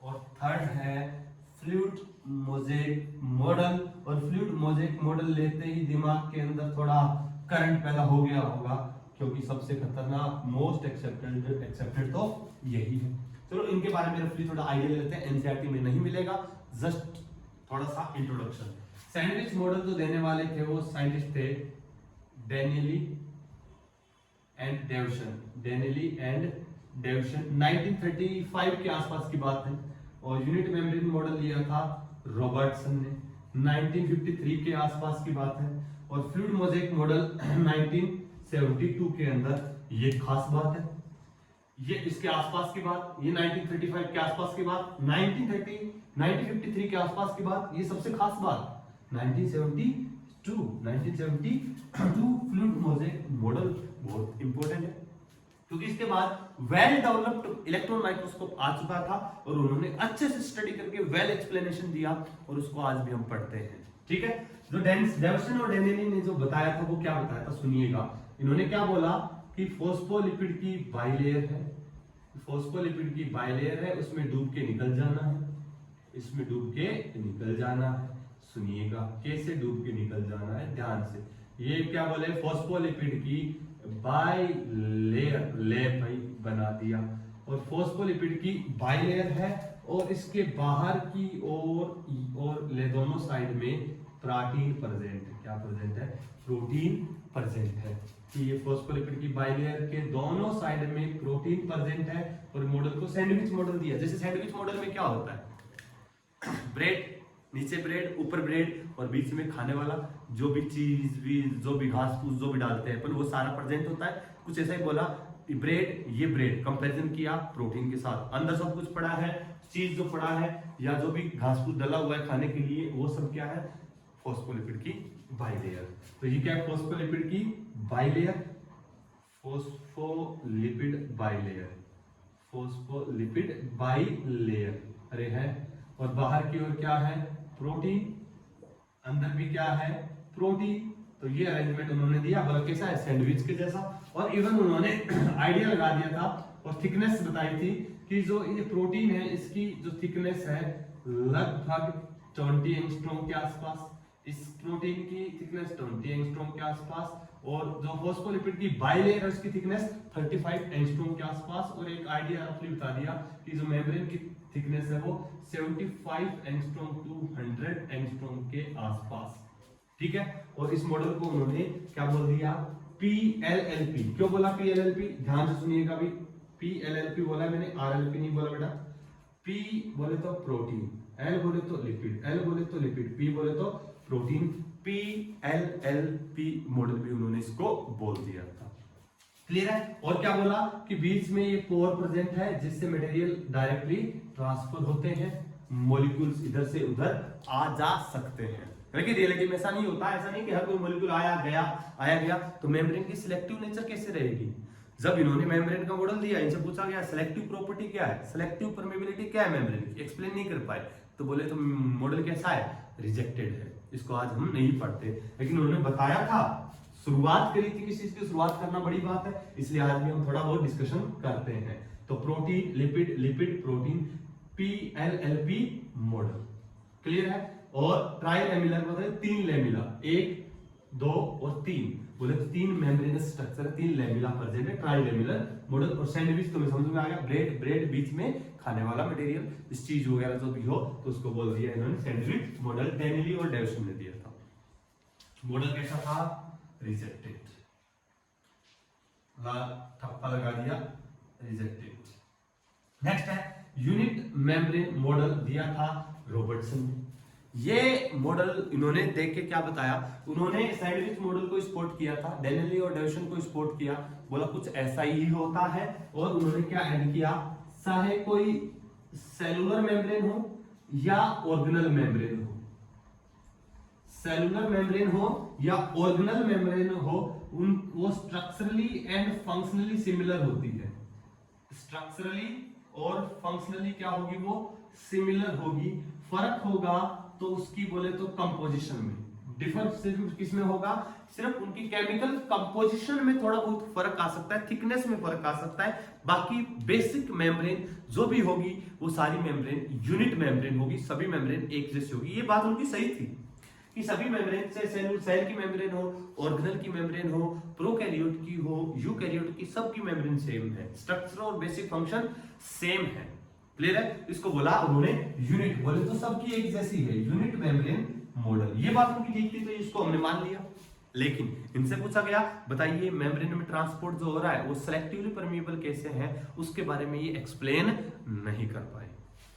और थर्ड है फ्लूइड मोज़ेक मॉडल। और फ्लूइड मोज़ेक मॉडल लेते ही दिमाग के अंदर थोड़ा करंट पैदा हो गया होगा, क्योंकि सबसे खतरनाक मोस्ट एक्सेप्टेड तो यही है। चलो इनके बारे में रफली थोड़ा आइडिया ले लेते हैं, एनसीईआरटी में नहीं मिलेगा, जस्ट थोड़ा सा इंट्रोडक्शन। सैंडविच मॉडल जो देने वाले थे वो साइंटिस्ट थे डेनियली एंड डेवसन। 1935 के आसपास की बात है। और यूनिट मेम्ब्रेन मॉडल लिया था रॉबर्टसन ने, 1953 के आसपास की बात है। और फ्लूइड मोज़ेक मॉडल 1972 के अंदर। ये खास बात है, ये इसके आसपास की बात, ये 1935 के आसपास की बात, 1953 के आसपास की बात, ये सबसे खास बात 1972 फ्लूइड मोज़ेक मॉडल बहुत इंपॉर्टेंट है, क्योंकि इसके बाद वेल डेवलप्ड इलेक्ट्रॉन माइक्रोस्कोप आ चुका था और उन्होंने अच्छे से स्टडी करके वेल एक्सप्लेनेशन दिया, और उसको आज भी हम पढ़ते हैं। ठीक है? जो डेवसन और डेनियली ने जो बताया था वो क्या बताया था, सुनिएगा। इन्होंने क्या बोला कि फॉस्फोलिपिड की बाइलेयर है, उसमें डूब के निकल जाना है। सुनिएगा कैसे डूब के निकल जाना है, ध्यान से। ये क्या बोले? फॉस्फोलिपिड की बाइलेयर भाई बना दिया, और फॉस्फोलिपिड की बाइलेयर है, और इसके बाहर की और दोनों साइड में प्रोटीन प्रेजेंट है। क्या प्रेजेंट है? प्रोटीन प्रेजेंट है। कि ये फॉस्फोलिपिड की बाइलेयर के दोनों साइड में प्रोटीन प्रेजेंट है, और मॉडल को सैंडविच मॉडल दिया। जैसे सैंडविच मॉडल में क्या होता है? ब्रेड, नीचे ब्रेड, ऊपर ब्रेड, और बीच में खाने वाला जो भी चीज भी, जो भी घास फूस जो भी डालते हैं अपन, वो सारा प्रेजेंट होता है। कुछ ऐसा ही बोला, ब्रेड, ये ब्रेड कंपैरिजन किया प्रोटीन के साथ, अंदर सब कुछ पड़ा है, चीज जो पड़ा है या जो भी घास फूस डला हुआ है खाने के लिए, वो सब क्या है? फॉस्फोलिपिड की बाइलेयर। तो ये क्या है? फॉस्फोलिपिड की बाइलेयर, फॉस्फोलिपिड बाइलेयर अरे है। और बाहर की ओर क्या है? प्रोटीन, अंदर भी क्या है? प्रोटीन। तो ये अरेंजमेंट उन्होंने दिया, बल्कि कैसा है? सैंडविच के जैसा। और इवन उन्होंने आइडिया लगा दिया था और थिकनेस बताई थी कि जो ये प्रोटीन है, इसकी जो थिकनेस है लगभग 20 एंगस्ट्रॉम के आसपास, इस प्रोटीन की थिकनेस 20 एंगस्ट्रॉम के आसपास, और जो फॉस्फोलिपिड की बाइलेयर है उसकी थिकनेस 35 एंगस्ट्रॉम के आसपास। और एक आइडिया रफली बता दिया कि जो मेम्ब्रेन की थिकनेस है वो 75 एंगस्ट्रॉम टू 100 एंगस्ट्रॉम के आसपास। ठीक है? और इस मॉडल को उन्होंने क्या बोल दिया? PLLP। क्यों बोला PLLP? ध्यान से सुनिएगा अभी। PLLP बोला मैंने, RLP नहीं बोला बेटा। P बोले तो प्रोटीन, L बोले तो लिपिड, L बोले तो लिपिड, P बोले तो प्रोटीन। PLLP मॉडल भी उन्होंने इसको बोल दिया था। क्लियर है? और क्या बोला कि बीच में ये पोर प्रेजेंट है, जिससे मटेरियल डायरेक्टली ट्रांसफर होते हैं, मॉलिक्यूल्स इधर से उधर आ जा सकते हैं। लेकिन रियलिटी में ऐसा नहीं होता, ऐसा नहीं कि हर कोई मॉलिक्यूल आया गया। तो मेम्ब्रेन की सिलेक्टिव नेचर कैसे रहेगी? जब इन्होंने मेम्ब्रेन का मॉडल दिया, इनसे पूछा गया सिलेक्टिव प्रॉपर्टी क्या है, सिलेक्टिव परमेबिलिटी क्या है मेम्ब्रेन की, एक्सप्लेन नहीं कर पाए, तो बोले तो मॉडल कैसा है, रिजेक्टेड है। इसको आज हम नहीं पढ़ते, लेकिन उन्होंने बताया था, शुरुआत करी थी किसी चीज की, शुरुआत करना बड़ी बात है, इसलिए आज भी हम थोड़ा बहुत डिस्कशन करते हैं। तो protein, lipid, lipid protein, PLLP model clear है। और ट्राई लेमिलर मतलब 3 लेमिला, 1 2 और 3, बोले तो 3 मेम्ब्रेनस स्ट्रक्चर, 3 लेमिला प्रेजेंट है, ट्राई लेमिलर मॉडल। और सैंडविच तुम्हें समझ में आ गया, ब्रेड, ब्रेड बीच में खाने वाला मटेरियल, इस चीज वगैरह जो भी हो तो उसको बोल दिया इन्होंने सैंडविच मॉडल। डेनिली और डेविसन ने दिया था। मॉडल कैसा था, रिजेक्टेड, ठप्पा लगा दिया, रिजेक्टेड। नेक्स्ट है यूनिट मेम्ब्रेन मॉडल, दिया था रॉबर्टसन ने। ये मॉडल इन्होंने देख के क्या बताया, उन्होंने सैंडविच मॉडल को स्पॉट किया था, डेनिली और डेविसन को स्पॉट किया, बोला कुछ ऐसा ही होता है। और उन्होंने क्या ऐड किया, चाहे कोई सेलुलर मेम्ब्रेन हो या ऑर्गेनल मेम्ब्रेन हो, सेलुलर मेम्ब्रेन हो या ऑर्गेनल मेम्ब्रेन हो, वो स्ट्रक्चरली एंड फंक्शनली सिमिलर होती है। स्ट्रक्चरली और फंक्शनली क्या होगी, वो सिमिलर होगी। फर्क होगा तो उसकी बोले तो कंपोजिशन में, डिफर सिर्फ किसमें होगा, सिर्फ उनकी केमिकल कंपोजिशन में थोड़ा बहुत फर्क आ सकता है, थिकनेस में फर्क आ सकता है। बाकी बेसिक मेम्ब्रेन जो भी होगी वो सारी मेम्ब्रेन यूनिट मेम्ब्रेन होगी, सभी मेम्ब्रेन एक जैसी होगी। ये बात उनकी सही थी कि सभी मेम्ब्रेन से सेल की मेम्ब्रेन हो, ऑर्गेनल की मेम्ब्रेन हो, प्रोकैरियोट की हो, यूकैरियोट की, सबकी मेम्ब्रेन सेम है, स्ट्रक्चर और बेसिक फंक्शन सेम है। क्लियर है। इसको बोला उन्होंने यूनिट, बोले तो सबकी एक जैसी है, यूनिट मेम्ब्रेन मॉडल। ये बात उनकी ठीक थी तो इसको हमने मान लिया। लेकिन इनसे पूछा गया बताइए मेम्ब्रेन में ट्रांसपोर्ट जो हो रहा है वो सिलेक्टिवली परमिएबल कैसे है, उसके बारे में ये एक्सप्लेन नहीं कर पाए।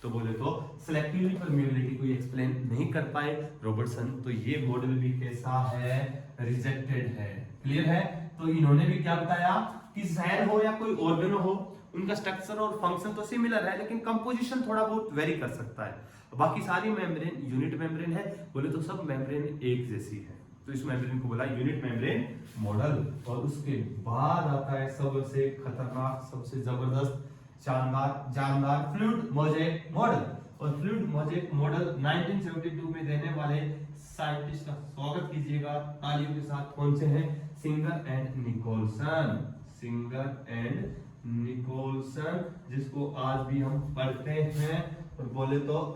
तो बोले तो सिलेक्टिवली परमिएबिलिटी को एक्सप्लेन नहीं कर पाए रॉबर्टसन, तो ये मॉडल भी कैसा है, रिजेक्टेड है। क्लियर है। तो इन्होंने भी क्या बताया कि सेल हो या कोई ऑर्गन हो, उनका स्ट्रक्चर और फंक्शन तो सिमिलर है लेकिन कंपोजिशन थोड़ा बहुत वेरी कर सकता है। बाकी सारी मेम्ब्रेन यूनिट मेम्ब्रेन है, बोले तो सब मेम्ब्रेन एक जैसी है। तो इस मेम्ब्रेन को बोला यूनिट मेम्ब्रेन मॉडल। और उसके बाद आता है सबसे खतरनाक, सबसे जबरदस्त, जानदार फ्लूइड मोज़ेक मॉडल। और फ्लूइड मोज़ेक मॉडल 1972 में देने वाले साइंटिस्ट का स्वागत कीजिएगा तालियों के साथ। कौन से हैं, Singer and Nicolson, Singer and Nicolson, जिसको आज भी हम पढ़ते हैं। और बोले तो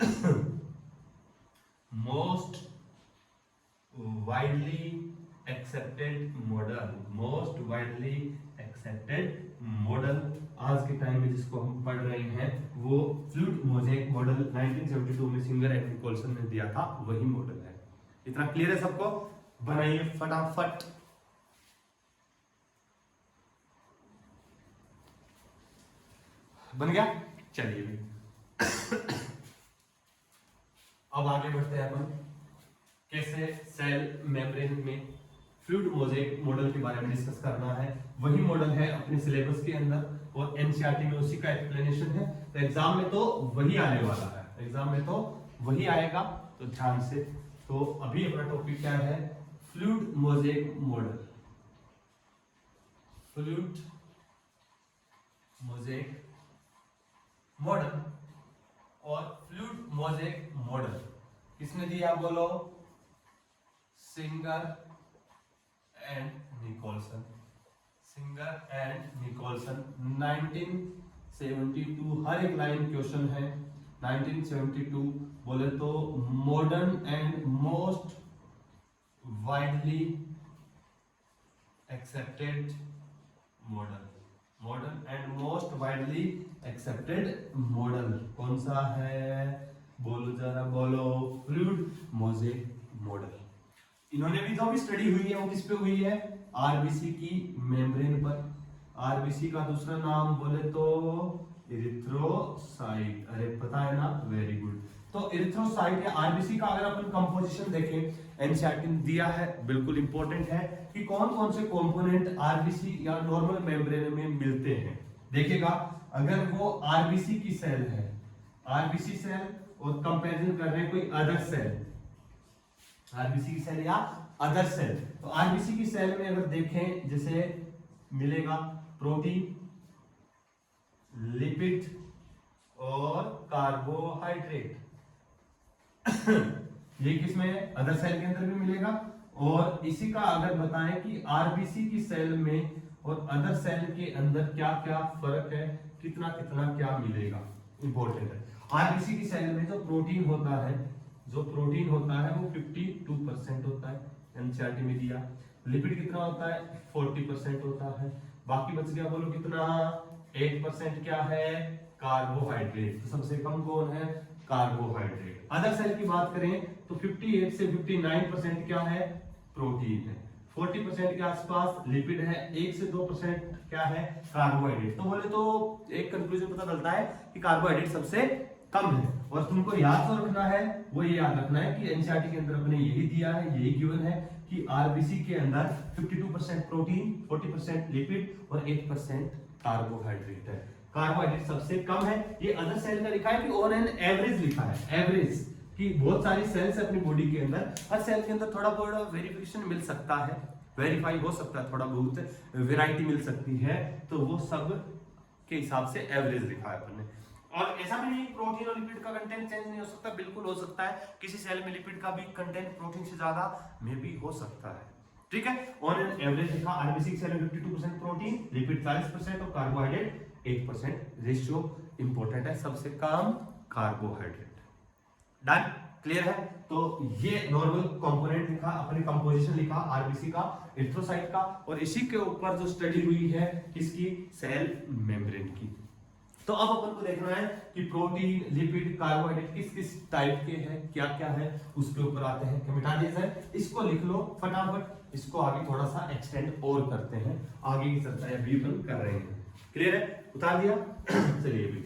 most widely accepted model, most widely accepted model आज के टाइम में जिसको हम पढ़ रहे हैं वो फ्लूइड मोज़ेक मॉडल 1972 में सिंगर एंड निकोलसन ने दिया था, वही मॉडल है। इतना क्लियर है सबको, बनाइए फटाफट। बन गया, चलिए भी अब आगे बढ़ते हैं अपन कैसे सेल मेम्ब्रेन में फ्लूइड मोज़ेक मॉडल के बारे में डिस्कस करना है। वही मॉडल है अपने सिलेबस के अंदर और एनसीईआरटी में उसी का एक्सप्लेनेशन है। तो एग्जाम में तो वही आने वाला है, एग्जाम में तो वही आएगा, तो ध्यान से। तो अभी अपना टॉपिक क्या है, fluid mosaic model, fluid mosaic model. और फ्लूइड मोज़ेक मॉडल किसने दिया बोलो, Singer and Nicolson, Singer and Nicolson 1972। हर एक लाइन क्वेश्चन है 1972। बोले तो modern and most widely accepted model, modern and most widely accepted model कौन सा है, बोलो जरा बोलो, फ्लूइड मोज़ेक मॉडल। इन्होंने भी जो भी स्टडी हुई है वो किस पे हुई है, आरबीसी की मेम्ब्रेन पर। आरबीसी का दूसरा नाम बोले तो इरिथ्रोसाइट, अरे पता है ना, वेरी गुड। तो इरिथ्रोसाइट या आरबीसी का अगर अपन कंपोजिशन देखें, एनसीईआरटी ने दिया है, बिल्कुल इंपॉर्टेंट है कि कौन कौन से कंपोनेंट आरबीसी या नॉर्मल मेम्ब्रेन में मिलते हैं। देखिएगा अगर वो आरबीसी की सेल है, आरबीसी सेल, और कंपैरिजन कर रहे हैं कोई अदर सेल, आरबीसी की सेल या अदर सेल, तो आरबीसी की सेल में अगर देखें जैसे मिलेगा प्रोटीन, लिपिड और कार्बोहाइड्रेट। ये किसमें है? अदर सेल के अंदर भी मिलेगा। और इसी का अगर बताएं कि आरबीसी की सेल में और अदर सेल के अंदर क्या क्या फर्क है, कितना कितना क्या मिलेगा, इंपॉर्टेंट है। आरबीसी की सेल में जो प्रोटीन होता है वो 52% होता है, एनसीईआरटी में दिया। लिपिड कितना होता है? 40% होता है। बाकी बच गया, बोलो कितना? 8% क्या है? कार्बोहाइड्रेट। तो सबसे कम कौन है? कार्बोहाइड्रेट। अदर सेल की बात करें तो 58 से 59% क्या है? प्रोटीन है। 40% के आसपास लिपिड है, 1 से 2% क्या है? कार्बोहाइड्रेट। तो बोले तो एक कंक्लूजन पता चलता है कि कार्बोहाइड्रेट सबसे कम है। और तुमको याद तो रखना है, वो ये याद रखना है कि एनसीईआरटी के अंदर अपने यही दिया है, यही गिवन है कि आरबीसी के अंदर 52% प्रोटीन, 40% लिपिड और 8% कार्बोहाइड्रेट है। कार्बोहाइड्रेट सबसे कम है। ये अदर सेल का लिखा है कि ऑन एन एवरेज लिखा है, एवरेज कि बहुत सारी सेल्स है अपनी बॉडी के अंदर, हर सेल के अंदर थोड़ा बहुत वेरिफिकेशन मिल सकता है, वेरीफाई हो सकता है, थोड़ा बहुत वेराइटी मिल सकती है, तो वो सब के हिसाब से एवरेज लिखा है अपन ने। और ऐसा भी नहीं प्रोटीन और लिपिड का कंटेंट चेंज नहीं हो सकता, बिल्कुल हो सकता है। किसी सेल में लिपिड का भी कंटेंट प्रोटीन से ज्यादा में भी हो सकता है, ठीक है। ऑन एन एवरेज लिखा, आरबीसी सेल में 52% प्रोटीन, लिपिड 40% और कार्बोहाइड्रेट 8%। रेशियो इंपॉर्टेंट है, सबसे कम कार्बोहाइड्रेट। डन, क्लियर है। तो ये नॉर्मल कंपोनेंट लिखा, अपने कंपोजिशन लिखा आरबीसी का, एरिथ्रोसाइट का, और इसी के ऊपर जो स्टडी हुई है किसकी? सेल मेम्ब्रेन की। तो अब अपन को देखना है कि प्रोटीन, लिपिड, कार्बोहाइड्रेट किस किस टाइप के हैं, क्या क्या है, उसके ऊपर आते हैं। हेमाटाइटिस है, इसको लिख लो फटाफट, इसको आगे थोड़ा सा एक्सटेंड और करते हैं, आगे की चर्चा अभी अपन कर रहे हैं। क्लियर है? उतार दिया। चलिए अभी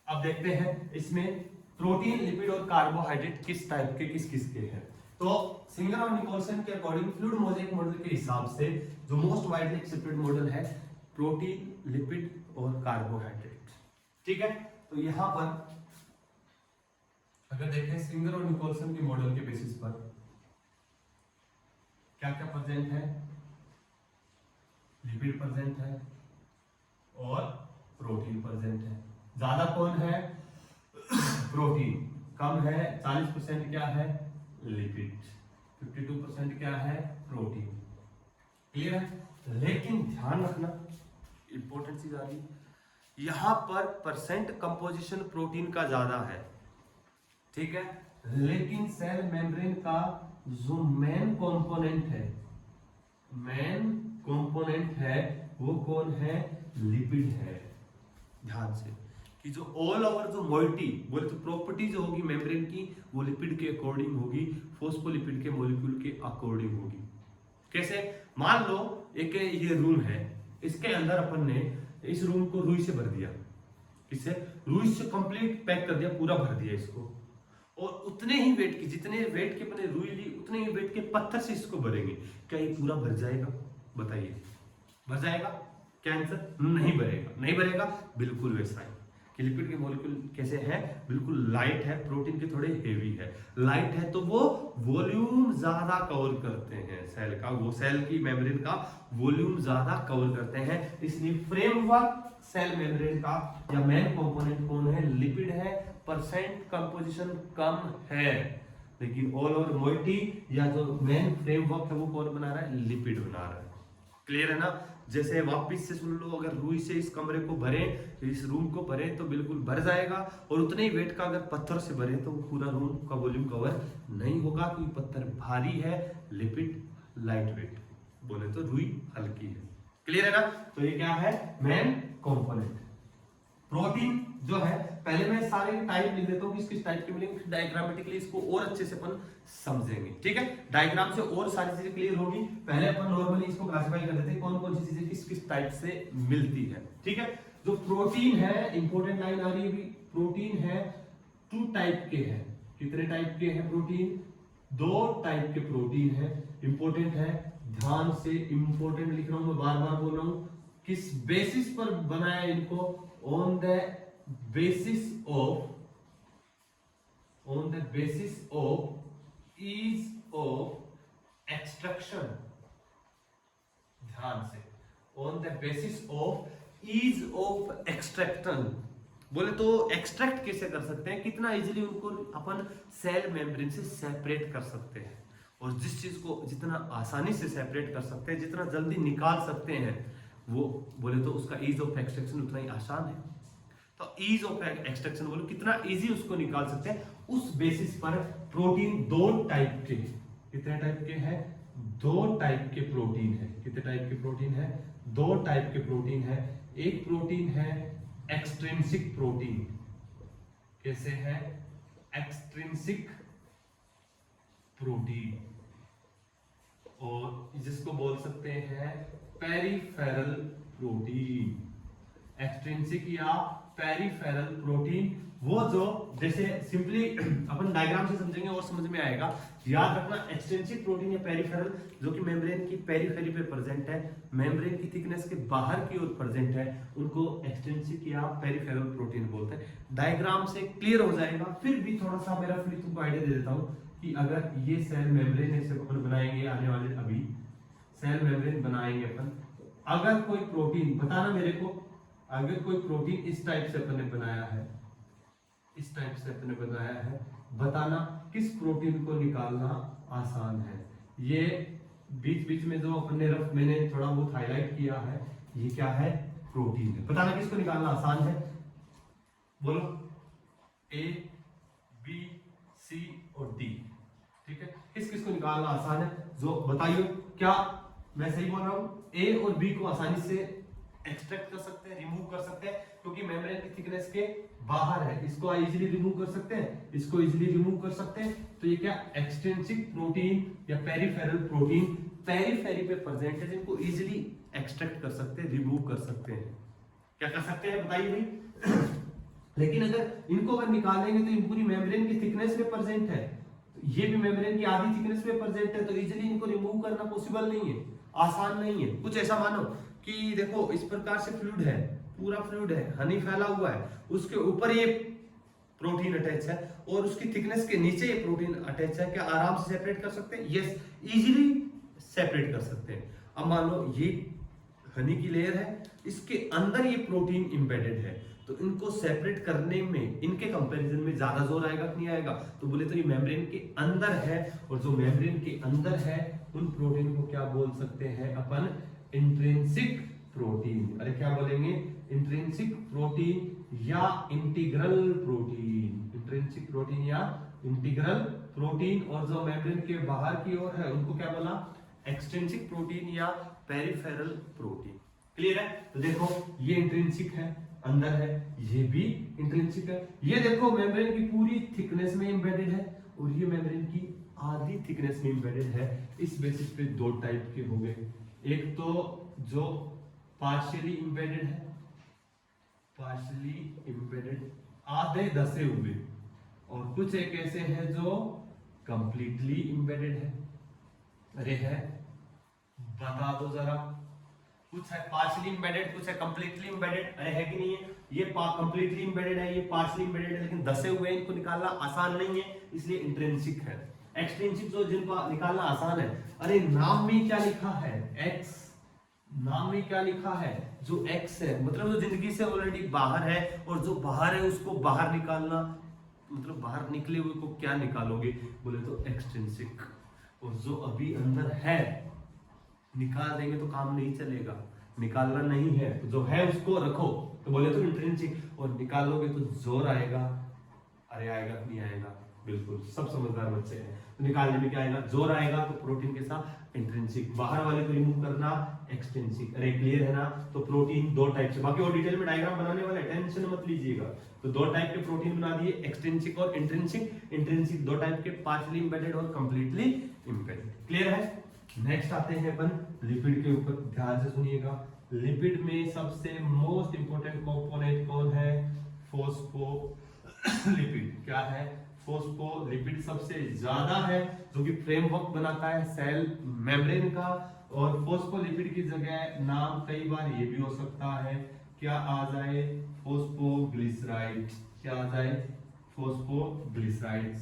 अब देखते हैं इसमें प्रोटीन, लिपिड और कार्बोहाइड्रेट किस टाइप के, किस किस के हैं। तो सिंगर और निकोलसन के अकॉर्डिंग फ्लूइड मोज़ेक मॉडल के हिसाब से जो मोस्ट वाइडली एक्सेप्टेड मॉडल है प्रोटीन, लिपिड और कार्बोहाइड्रेट, ठीक है। तो यहां पर अगर देखें सिंगर और निकोलसन के मॉडल के बेसिस पर क्या क्या प्रेजेंट है? लिपिड प्रेजेंट है और प्रोटीन प्रेजेंट है। ज्यादा कौन है? प्रोटीन। कम है 40% क्या है? लिपिड। 52% क्या है? प्रोटीन। क्लियर है? लेकिन ध्यान रखना, इंपॉर्टेंट चीज आ रही, यहां पर परसेंट कंपोजिशन प्रोटीन का ज्यादा है, ठीक है। लेकिन सेल मेम्ब्रेन का जो मेन कंपोनेंट है, मेन कंपोनेंट है वो कौन है? लिपिड है। ध्यान से कि जो ऑल ओवर जो मोइटी बोले तो प्रॉपर्टी जो होगी मेम्ब्रेन की वो लिपिड के अकॉर्डिंग होगी, फोस्फोलिपिड के मॉलिक्यूल के अकॉर्डिंग होगी। कैसे? मान लो एक ये रूम है, इसके अंदर अपन ने इस रूम को रुई से भर दिया, इससे रुई से कंप्लीट पैक कर दिया, पूरा भर दिया इसको, और उतने ही वेट की, जितने वेट के अपने रुई ली उतने ही वेट के पत्थर से इसको भरेंगे, क्या ये पूरा भर जाएगा? बताइए, भर जाएगा? क्या आंसर? नहीं भरेगा। नहीं भरेगा, बिल्कुल वैसा है कि लिपिड के मॉलिक्यूल कैसे हैं? बिल्कुल लाइट है, प्रोटीन के थोड़े हेवी है। लाइट है तो वो वॉल्यूम ज्यादा कवर करते हैं सेल का, वो सेल की मेम्ब्रेन का वॉल्यूम ज्यादा कवर करते हैं, इसलिए फ्रेमवर्क सेल मेम्ब्रेन का या मेन कंपोनेंट कौन है? लिपिड है। परसेंट कंपोजिशन कम है, लेकिन ऑल ओवर मोइटी या जो मेन फ्रेमवर्क है वो कौन बना रहा है? लिपिड बना रहा है। क्लियर है ना? जैसे वापिस से सुन लो, अगर रुई से इस कमरे को भरे, इस रूम को भरे तो बिल्कुल भर जाएगा, और उतने ही वेट का अगर पत्थर से भरे तो पूरा रूम का वॉल्यूम कवर नहीं होगा, क्योंकि पत्थर भारी है, लिपिड लाइट वेट, बोले तो रुई हल्की है। क्लियर है ना? तो ये क्या है? Main component. प्रोटीन जो है, पहले मैं सारे टाइप लिख देता हूँ किस किस टाइप के मिलेंगे, फिर डायग्रामेटिकली इसको और अच्छे से अपन समझेंगे, ठीक है। डायग्राम से और सारी चीजें क्लियर होगी। पहले अपन नॉर्मली इसको क्लासिफाई कर देते हैं कौन कौन सी चीजें किस किस टाइप से मिलती है, ठीक है। जो प्रोटीन है, इंपॉर्टेंट लाइन आ रही है अभी, प्रोटीन है 2 टाइप के हैं। कितने टाइप के हैं प्रोटीन? 2 टाइप के प्रोटीन है। इंपॉर्टेंट है, ध्यान से इंपॉर्टेंट लिख रहा हूं मैं, बार बार बोल रहा हूं। किस बेसिस पर बनाया इनको? on the basis of ease of extraction। ध्यान से, on the basis of ease of extraction. बोले तो एक्सट्रैक्ट कैसे कर सकते हैं, कितना इजीली उनको अपन सेल मेम्ब्रेन से सेपरेट कर सकते हैं, और जिस चीज को जितना आसानी से सेपरेट कर सकते हैं, जितना जल्दी निकाल सकते हैं, वो बोले तो उसका ईज ऑफ एक्सट्रैक्शन उतना ही आसान है। तो ईज ऑफ एक्सट्रैक्शन बोलो कितना इजी उसको निकाल सकते हैं, उस बेसिस पर प्रोटीन दो टाइप के, कितने टाइप के हैं, दो टाइप के प्रोटीन है। कितने टाइप के प्रोटीन है, दो टाइप के प्रोटीन है। एक प्रोटीन है एक्सट्रिंसिक प्रोटीन, कैसे है, एक्सट्रिंसिक प्रोटीन, और जिसको बोल सकते हैं पेरिफेरल प्रोटीन। एक्सट्रिंसिक या पेरिफेरल प्रोटीन, वो जो जैसे सिंपली अपन डायग्राम से समझेंगे और समझ में आएगा। याद रखना, एक्सट्रिंसिक प्रोटीन या पेरिफेरल जो कि मेम्ब्रेन की पेरिफेरी पे प्रेजेंट है, मेम्ब्रेन की थिकनेस के बाहर की ओर प्रेजेंट है, उनको एक्सट्रिंसिक या पेरिफेरल प्रोटीन बोलते हैं। डायग्राम से क्लियर हो जाएगा। फिर भी थोड़ा सा मेरा फिर तुमको आइडिया दे देता हूँ कि अगर ये सेल मेम्ब्रेन ऐसे अपन बनाएंगे, आने वाले अभी सेल मेम्ब्रेन बनाएंगे अपन, अगर कोई प्रोटीन बताना मेरे को, अगर कोई प्रोटीन इस टाइप से अपन ने बनाया है, इस टाइप से अपने बनाया है, बताना किस प्रोटीन को निकालना आसान है। ये बीच बीच में जो अपने रफ मैंने थोड़ा बहुत हाईलाइट किया है, ये क्या है, प्रोटीन है। बताना किसको निकालना आसान है, बोलो, ए बी सी और डी, ठीक है। किस किस को निकालना आसान है, जो बताइए, क्या मैं सही बोल रहा हूँ? ए और बी को आसानी से एक्सट्रैक्ट कर सकते हैं, रिमूव कर सकते हैं, क्योंकि मेम्ब्रेन की थिकनेस के बाहर है। इसको इजीली रिमूव कर सकते हैं, इसको इजीली रिमूव कर सकते हैं। तो ये क्या, एक्सट्रिंसिक प्रोटीन या पेरिफेरल प्रोटीन पेरिफेरी पे प्रेजेंट है, जिनको इजीली एक्सट्रैक्ट कर सकते हैं, रिमूव कर सकते हैं। क्या कर सकते हैं बताइए भाई? लेकिन अगर इनको अगर निकालेंगे तो इन पूरी मेम्ब्रेन की थिकनेस में प्रेजेंट है, ये भी मेम्ब्रेन की आधी थिकनेस में प्रेजेंट है, तो इजीली इनको रिमूव करना पॉसिबल नहीं है, आसान नहीं है। कुछ ऐसा मानो कि देखो इस प्रकार से फ्लूइड है, पूरा फ्लूइड है, हनी फैला हुआ है, उसके ऊपर ये प्रोटीन अटैच है और उसकी थिकनेस के नीचे ये प्रोटीन अटैच है। क्या आराम से सेपरेट कर सकते हैं? यस, इजीली सेपरेट कर सकते हैं। अब मान लो ये हनी की लेयर है, इसके अंदर ये प्रोटीन इंबेडेड है, तो इनको सेपरेट करने में इनके कंपैरिजन में ज्यादा जोर आएगा कि नहीं आएगा? तो बोले तो ये मेम्ब्रेन के अंदर है, और जो मेम्ब्रेन के अंदर है उन प्रोटीन को क्या बोल सकते हैं अपन? Intrinsic protein. अरे क्या बोलेंगे? इंट्रिंसिक प्रोटीन या इंटीग्रल प्रोटीन। इंट्रिंसिक प्रोटीन या इंटीग्रल प्रोटीन। और जो मेम्ब्रेन के बाहर की ओर है उनको क्या बोला? एक्सट्रिंसिक प्रोटीन या पेरिफेरल प्रोटीन। क्लियर है? तो देखो ये इंट्रिंसिक है, अंदर है, ये भी इंट्रिंसिक है। ये देखो मेम्ब्रेन की पूरी थिकनेस में एम्बेडेड है, और ये मेम्ब्रेन की आधी थिकनेस में एम्बेडेड है। इस बेसिस पे दो टाइप के हो गए, एक तो जो पार्शियली एम्बेडेड है, पार्शियली एम्बेडेड आधे धसे हुए, और कुछ एक ऐसे हैं जो कंप्लीटली एम्बेडेड है। अरे है, बता दो जरा। कुछ है पार्शियली एम्बेडेड, कुछ है कंप्लीटली एम्बेडेड। अरे है कि नहीं है? ये कंप्लीटली एम्बेडेड है, ये पार्शियली एम्बेडेड है, लेकिन धसे हुए हैं, इनको निकालना आसान नहीं है, इसलिए इंट्रिंसिक है। एक्सट्रिंसिक जो जिनको निकालना आसान है। अरे नाम में क्या लिखा है? एक्स। नाम में क्या लिखा है? जो एक्स है, मतलब जो जिंदगी से ऑलरेडी बाहर है, और जो बाहर है उसको बाहर निकालना, मतलब बाहर निकले हुए को क्या निकालोगे? बोले तो एक्सट्रिंसिक। और जो अभी अंदर है निकाल देंगे तो काम नहीं चलेगा, निकालना नहीं है, तो जो है उसको रखो, तो बोले तो इंट्रिंसिक। और निकालोगे तो जोर आएगा। अरे आएगा नहीं आएगा? बिल्कुल, सब समझदार बच्चे हैं। तो निकालने में क्या आएगा? जोर आएगा। तो प्रोटीन के साथ इंट्रिंसिक, बाहर वाले को रिमूव करना एक्सट्रिंसिक। अरे क्लियर है ना? तो प्रोटीन दो टाइप से, बाकी और डिटेल में डायग्राम बनाने वाले, टेंशन मत लीजिएगा। तो दो टाइप के प्रोटीन बना दिए, एक्सट्रिंसिक और इंट्रिंसिक। इंट्रिंसिक दो टाइप के, पार्शियली एम्बेडेड और कंप्लीटली एम्बेडेड। क्लियर है? नेक्स्ट आते हैं अपन लिपिड के ऊपर, ध्यान से सुनिएगा। लिपिड में सबसे मोस्ट इंपोर्टेंट कंपोनेंट कौन है? फॉस्फोलिपिड। क्या है? फॉस्फोलिपिड सबसे ज्यादा है, जो कि फ्रेमवर्क बनाता है सेल मेम्ब्रेन का। और फॉस्फोलिपिड की जगह नाम कई बार ये भी हो सकता है, क्या आ जाए? फॉस्फोग्लिसराइड। क्या आ जाए? फॉस्फोग्लिसराइड।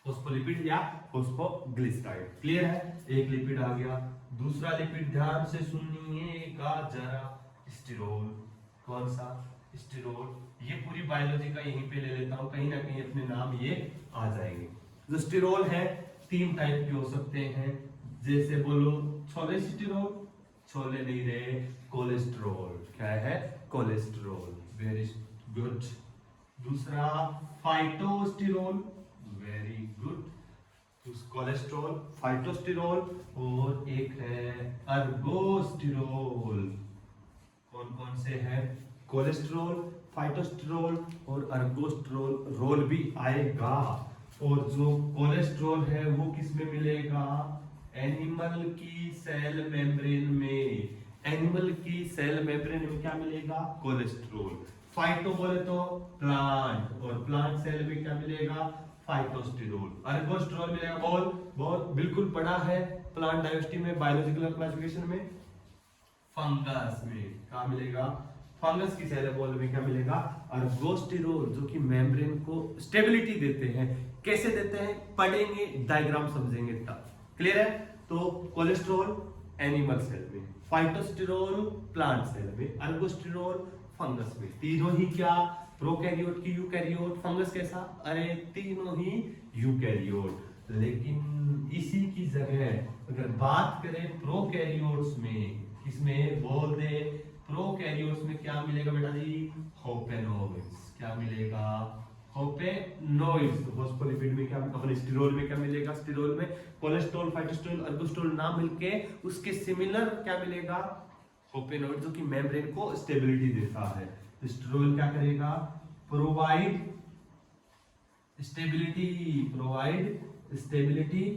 फॉस्फोलिपिड या फॉस्फोग्लिसराइड। क्लियर है? एक लिपिड आ गया। दूसरा लिपिड ध्यान से सुनिएगा जरा, स्टिरोल। कौन सा? स्टिरोल। ये पूरी बायोलॉजी का यहीं पे ले लेता हूं, कहीं ना कहीं अपने नाम ये आ जाएंगे। जो स्टिरोल है 3 टाइप के हो सकते हैं, जैसे बोलो छोले स्टिरोल, छोले नहीं रहे, कोलेस्ट्रोल। क्या है? कोलेस्ट्रोल। Very good. दूसरा फाइटोस्टिरोल, वेरी गुड। कोलेस्ट्रॉल, फाइटोस्टिरोल, और एक है अर्गोस्टिरोल। कौन कौन से हैं? कोलेस्ट्रॉल, फाइटोस्टिरोल और अर्गोस्टिरोल। रोल भी आएगा। और जो कोलेस्ट्रॉल है वो किस में मिलेगा? एनिमल की सेल मेम्ब्रेन में। एनिमल की सेल मेम्ब्रेन में क्या मिलेगा? कोलेस्ट्रॉल। फाइटो बोले तो प्लांट, और प्लांट सेल में क्या मिलेगा? फाइटोस्टिरोल। अर्गोस्टिरोल मिलेगा बहुत बिल्कुल पढ़ा है प्लांट डाइवर्सिटी में, बायोलॉजिकल क्लासिफिकेशन में। फंगस में क्या मिलेगा? फंगस की सेल वॉल में क्या मिलेगा? अर्गोस्टिरोल, जो कि मेम्ब्रेन को स्टेबिलिटी देते हैं। कैसे देते हैं? पढ़ेंगे, डायग्राम समझेंगे तब। क्लियर है? तो कोलेस्ट्रॉल एनिमल सेल में, फाइटोस्टिरोल प्लांट सेल में, अर्गोस्टिरोल फंगस में। तीनों ही क्या? प्रोकैरियोट की यूकैरियोट। फंगस कैसा? अरे तीनों ही यूकैरियोट। लेकिन इसी की जगह अगर बात करें प्रोकैरियोट्स में, किसमें? बोल दे प्रोकैरियोट्स में क्या मिलेगा बेटा जी? होपेनोइड्स। क्या मिलेगा? होपेनोइड्स। फॉस्फोलिपिड में क्या? अपने स्टिरोल में क्या मिलेगा? स्टिरोल में कोलेस्ट्रॉल, फाइटोस्टिरोल, अर्गोस्टिरोल ना मिलके उसके सिमिलर क्या मिलेगा? होपेनोइड, जो कि मेम्ब्रेन को स्टेबिलिटी देता है। स्टिरोल क्या करेगा? Provide stability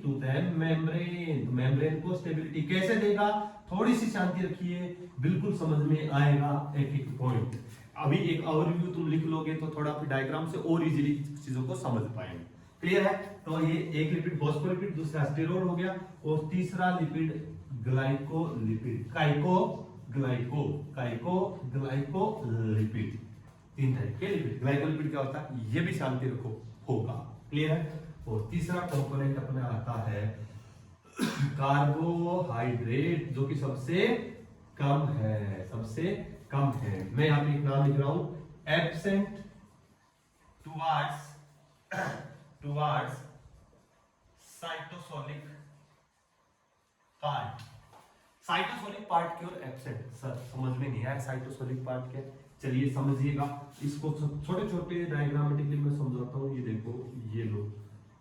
to the membrane. Membrane को स्टेबिलिटी कैसे देगा? थोड़ी सी शांति रखिए, बिल्कुल समझ में आएगा एक एक पॉइंट। अभी एक ओवरव्यू तुम लिख लोगे तो थोड़ा फिर डायग्राम से और इजीली चीजों को समझ पाएंगे। क्लियर है? तो ये एक लिपिड फॉस्फोलिपिड, दूसरा स्टिरोल हो गया, और तीसरा लिपिड ग्लाइकोलिपिड, काइकोग्लाइकोलिपिड। 3 टाइप के लिपिड। ग्लाइकोलिपिड क्या होता है ये भी शांति रखो, होगा। क्लियर है? और तीसरा कंपोनेंट अपने आता है कार्बोहाइड्रेट, जो कि सबसे कम है, मैं यहां पे एक नाम लिख रहा हूं, absent towards cytosolic part. Cytosolic part की ओर एब्सेंट। सर समझ में नहीं आया साइटोसोलिक पार्ट क्या? चलिए समझिएगा इसको, छोटे छोटे डायग्रामेटिकली मैं समझाता हूँ। ये देखो, ये लो,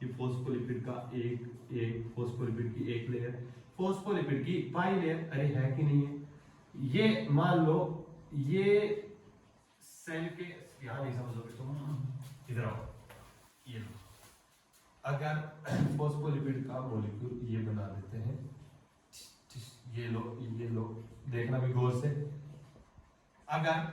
ये फॉस्फोलिपिड का एक फॉस्फोलिपिड की एक लेयर, फॉस्फोलिपिड की बाई लेयर। अरे है कि नहीं है? ये मान लो ये सेल के, यहां नहीं समझोगे तुम, इधर आओ। ये लो, अगर फॉस्फोलिपिड का मॉलिक्यूल ये बना देते हैं, ये लो, देखना भी गौर से। अगर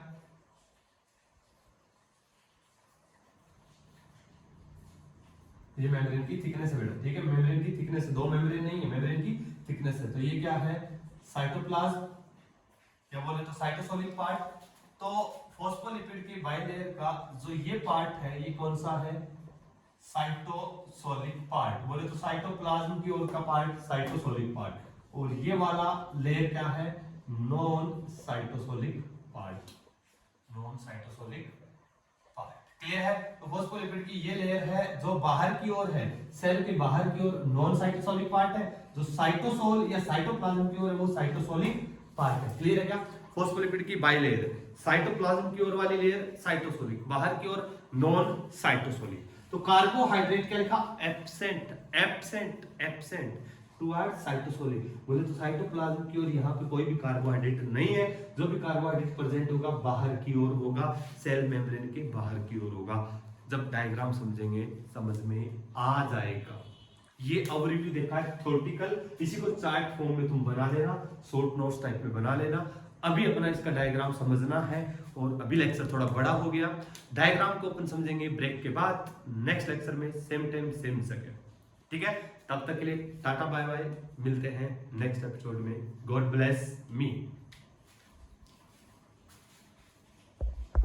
ये मेम्ब्रेन की थिकनेस है बेटा, ठीक है? मेम्ब्रेन की थिकनेस है, 2 मेम्ब्रेन नहीं है, मेम्ब्रेन की थिकनेस है। तो ये क्या है? साइटोप्लाज्म, क्या बोले तो साइटोसोलिक पार्ट। तो फॉस्फोलिपिड की बाइलेयर का जो ये पार्ट है, ये कौन सा है? Cytosolic part. बोले तो साइटोप्लाज्म की ओर का पार्ट साइटोसोलिक पार्ट, और ये वाला लेयर क्या है? Non cytosolic part. क्लियर है? तो फॉस्फोलिपिड की ये लेयर है जो बाहर की ओर है, सेल के बाहर की ओर नॉन साइटोसोलिक पार्ट है। जो साइटोसोल या साइटोप्लाज्म की ओर है वो साइटोसोलिक पार्ट है। क्लियर है क्या? फॉस्फोलिपिड की बाई लेयर, साइटोप्लाज्म की ओर वाली लेयर साइटोसोलिक, बाहर की ओर नॉन साइटोसोलिक। तो कार्बोहाइड्रेट क्या लिखा? Absent towards cytosolic. बोले तो साइटोप्लाज्म की ओर यहाँ पे कोई भी कार्बोहाइड्रेट नहीं है। जो भी कार्बोहाइड्रेट प्रेजेंट होगा बाहर की ओर होगा, सेल मेम्ब्रेन के बाहर की ओर होगा। जब डायग्राम समझेंगे समझ में आ जाएगा। ये ओवरव्यू देखा है थ्योरेटिकल, इसी को चार्ट फॉर्म में तुम बना लेना, शॉर्ट नोट्स टाइप में बना लेना। अभी अपना इसका डायग्राम समझना है, और अभी लेक्चर थोड़ा बड़ा हो गया। डायग्राम को अपन समझेंगे ब्रेक के बाद, नेक्स्ट लेक्चर में सेम टाइम सेम जगह। ठीक है? तब तक के लिए टाटा बाय बाय, मिलते हैं नेक्स्ट एपिसोड में। God bless me.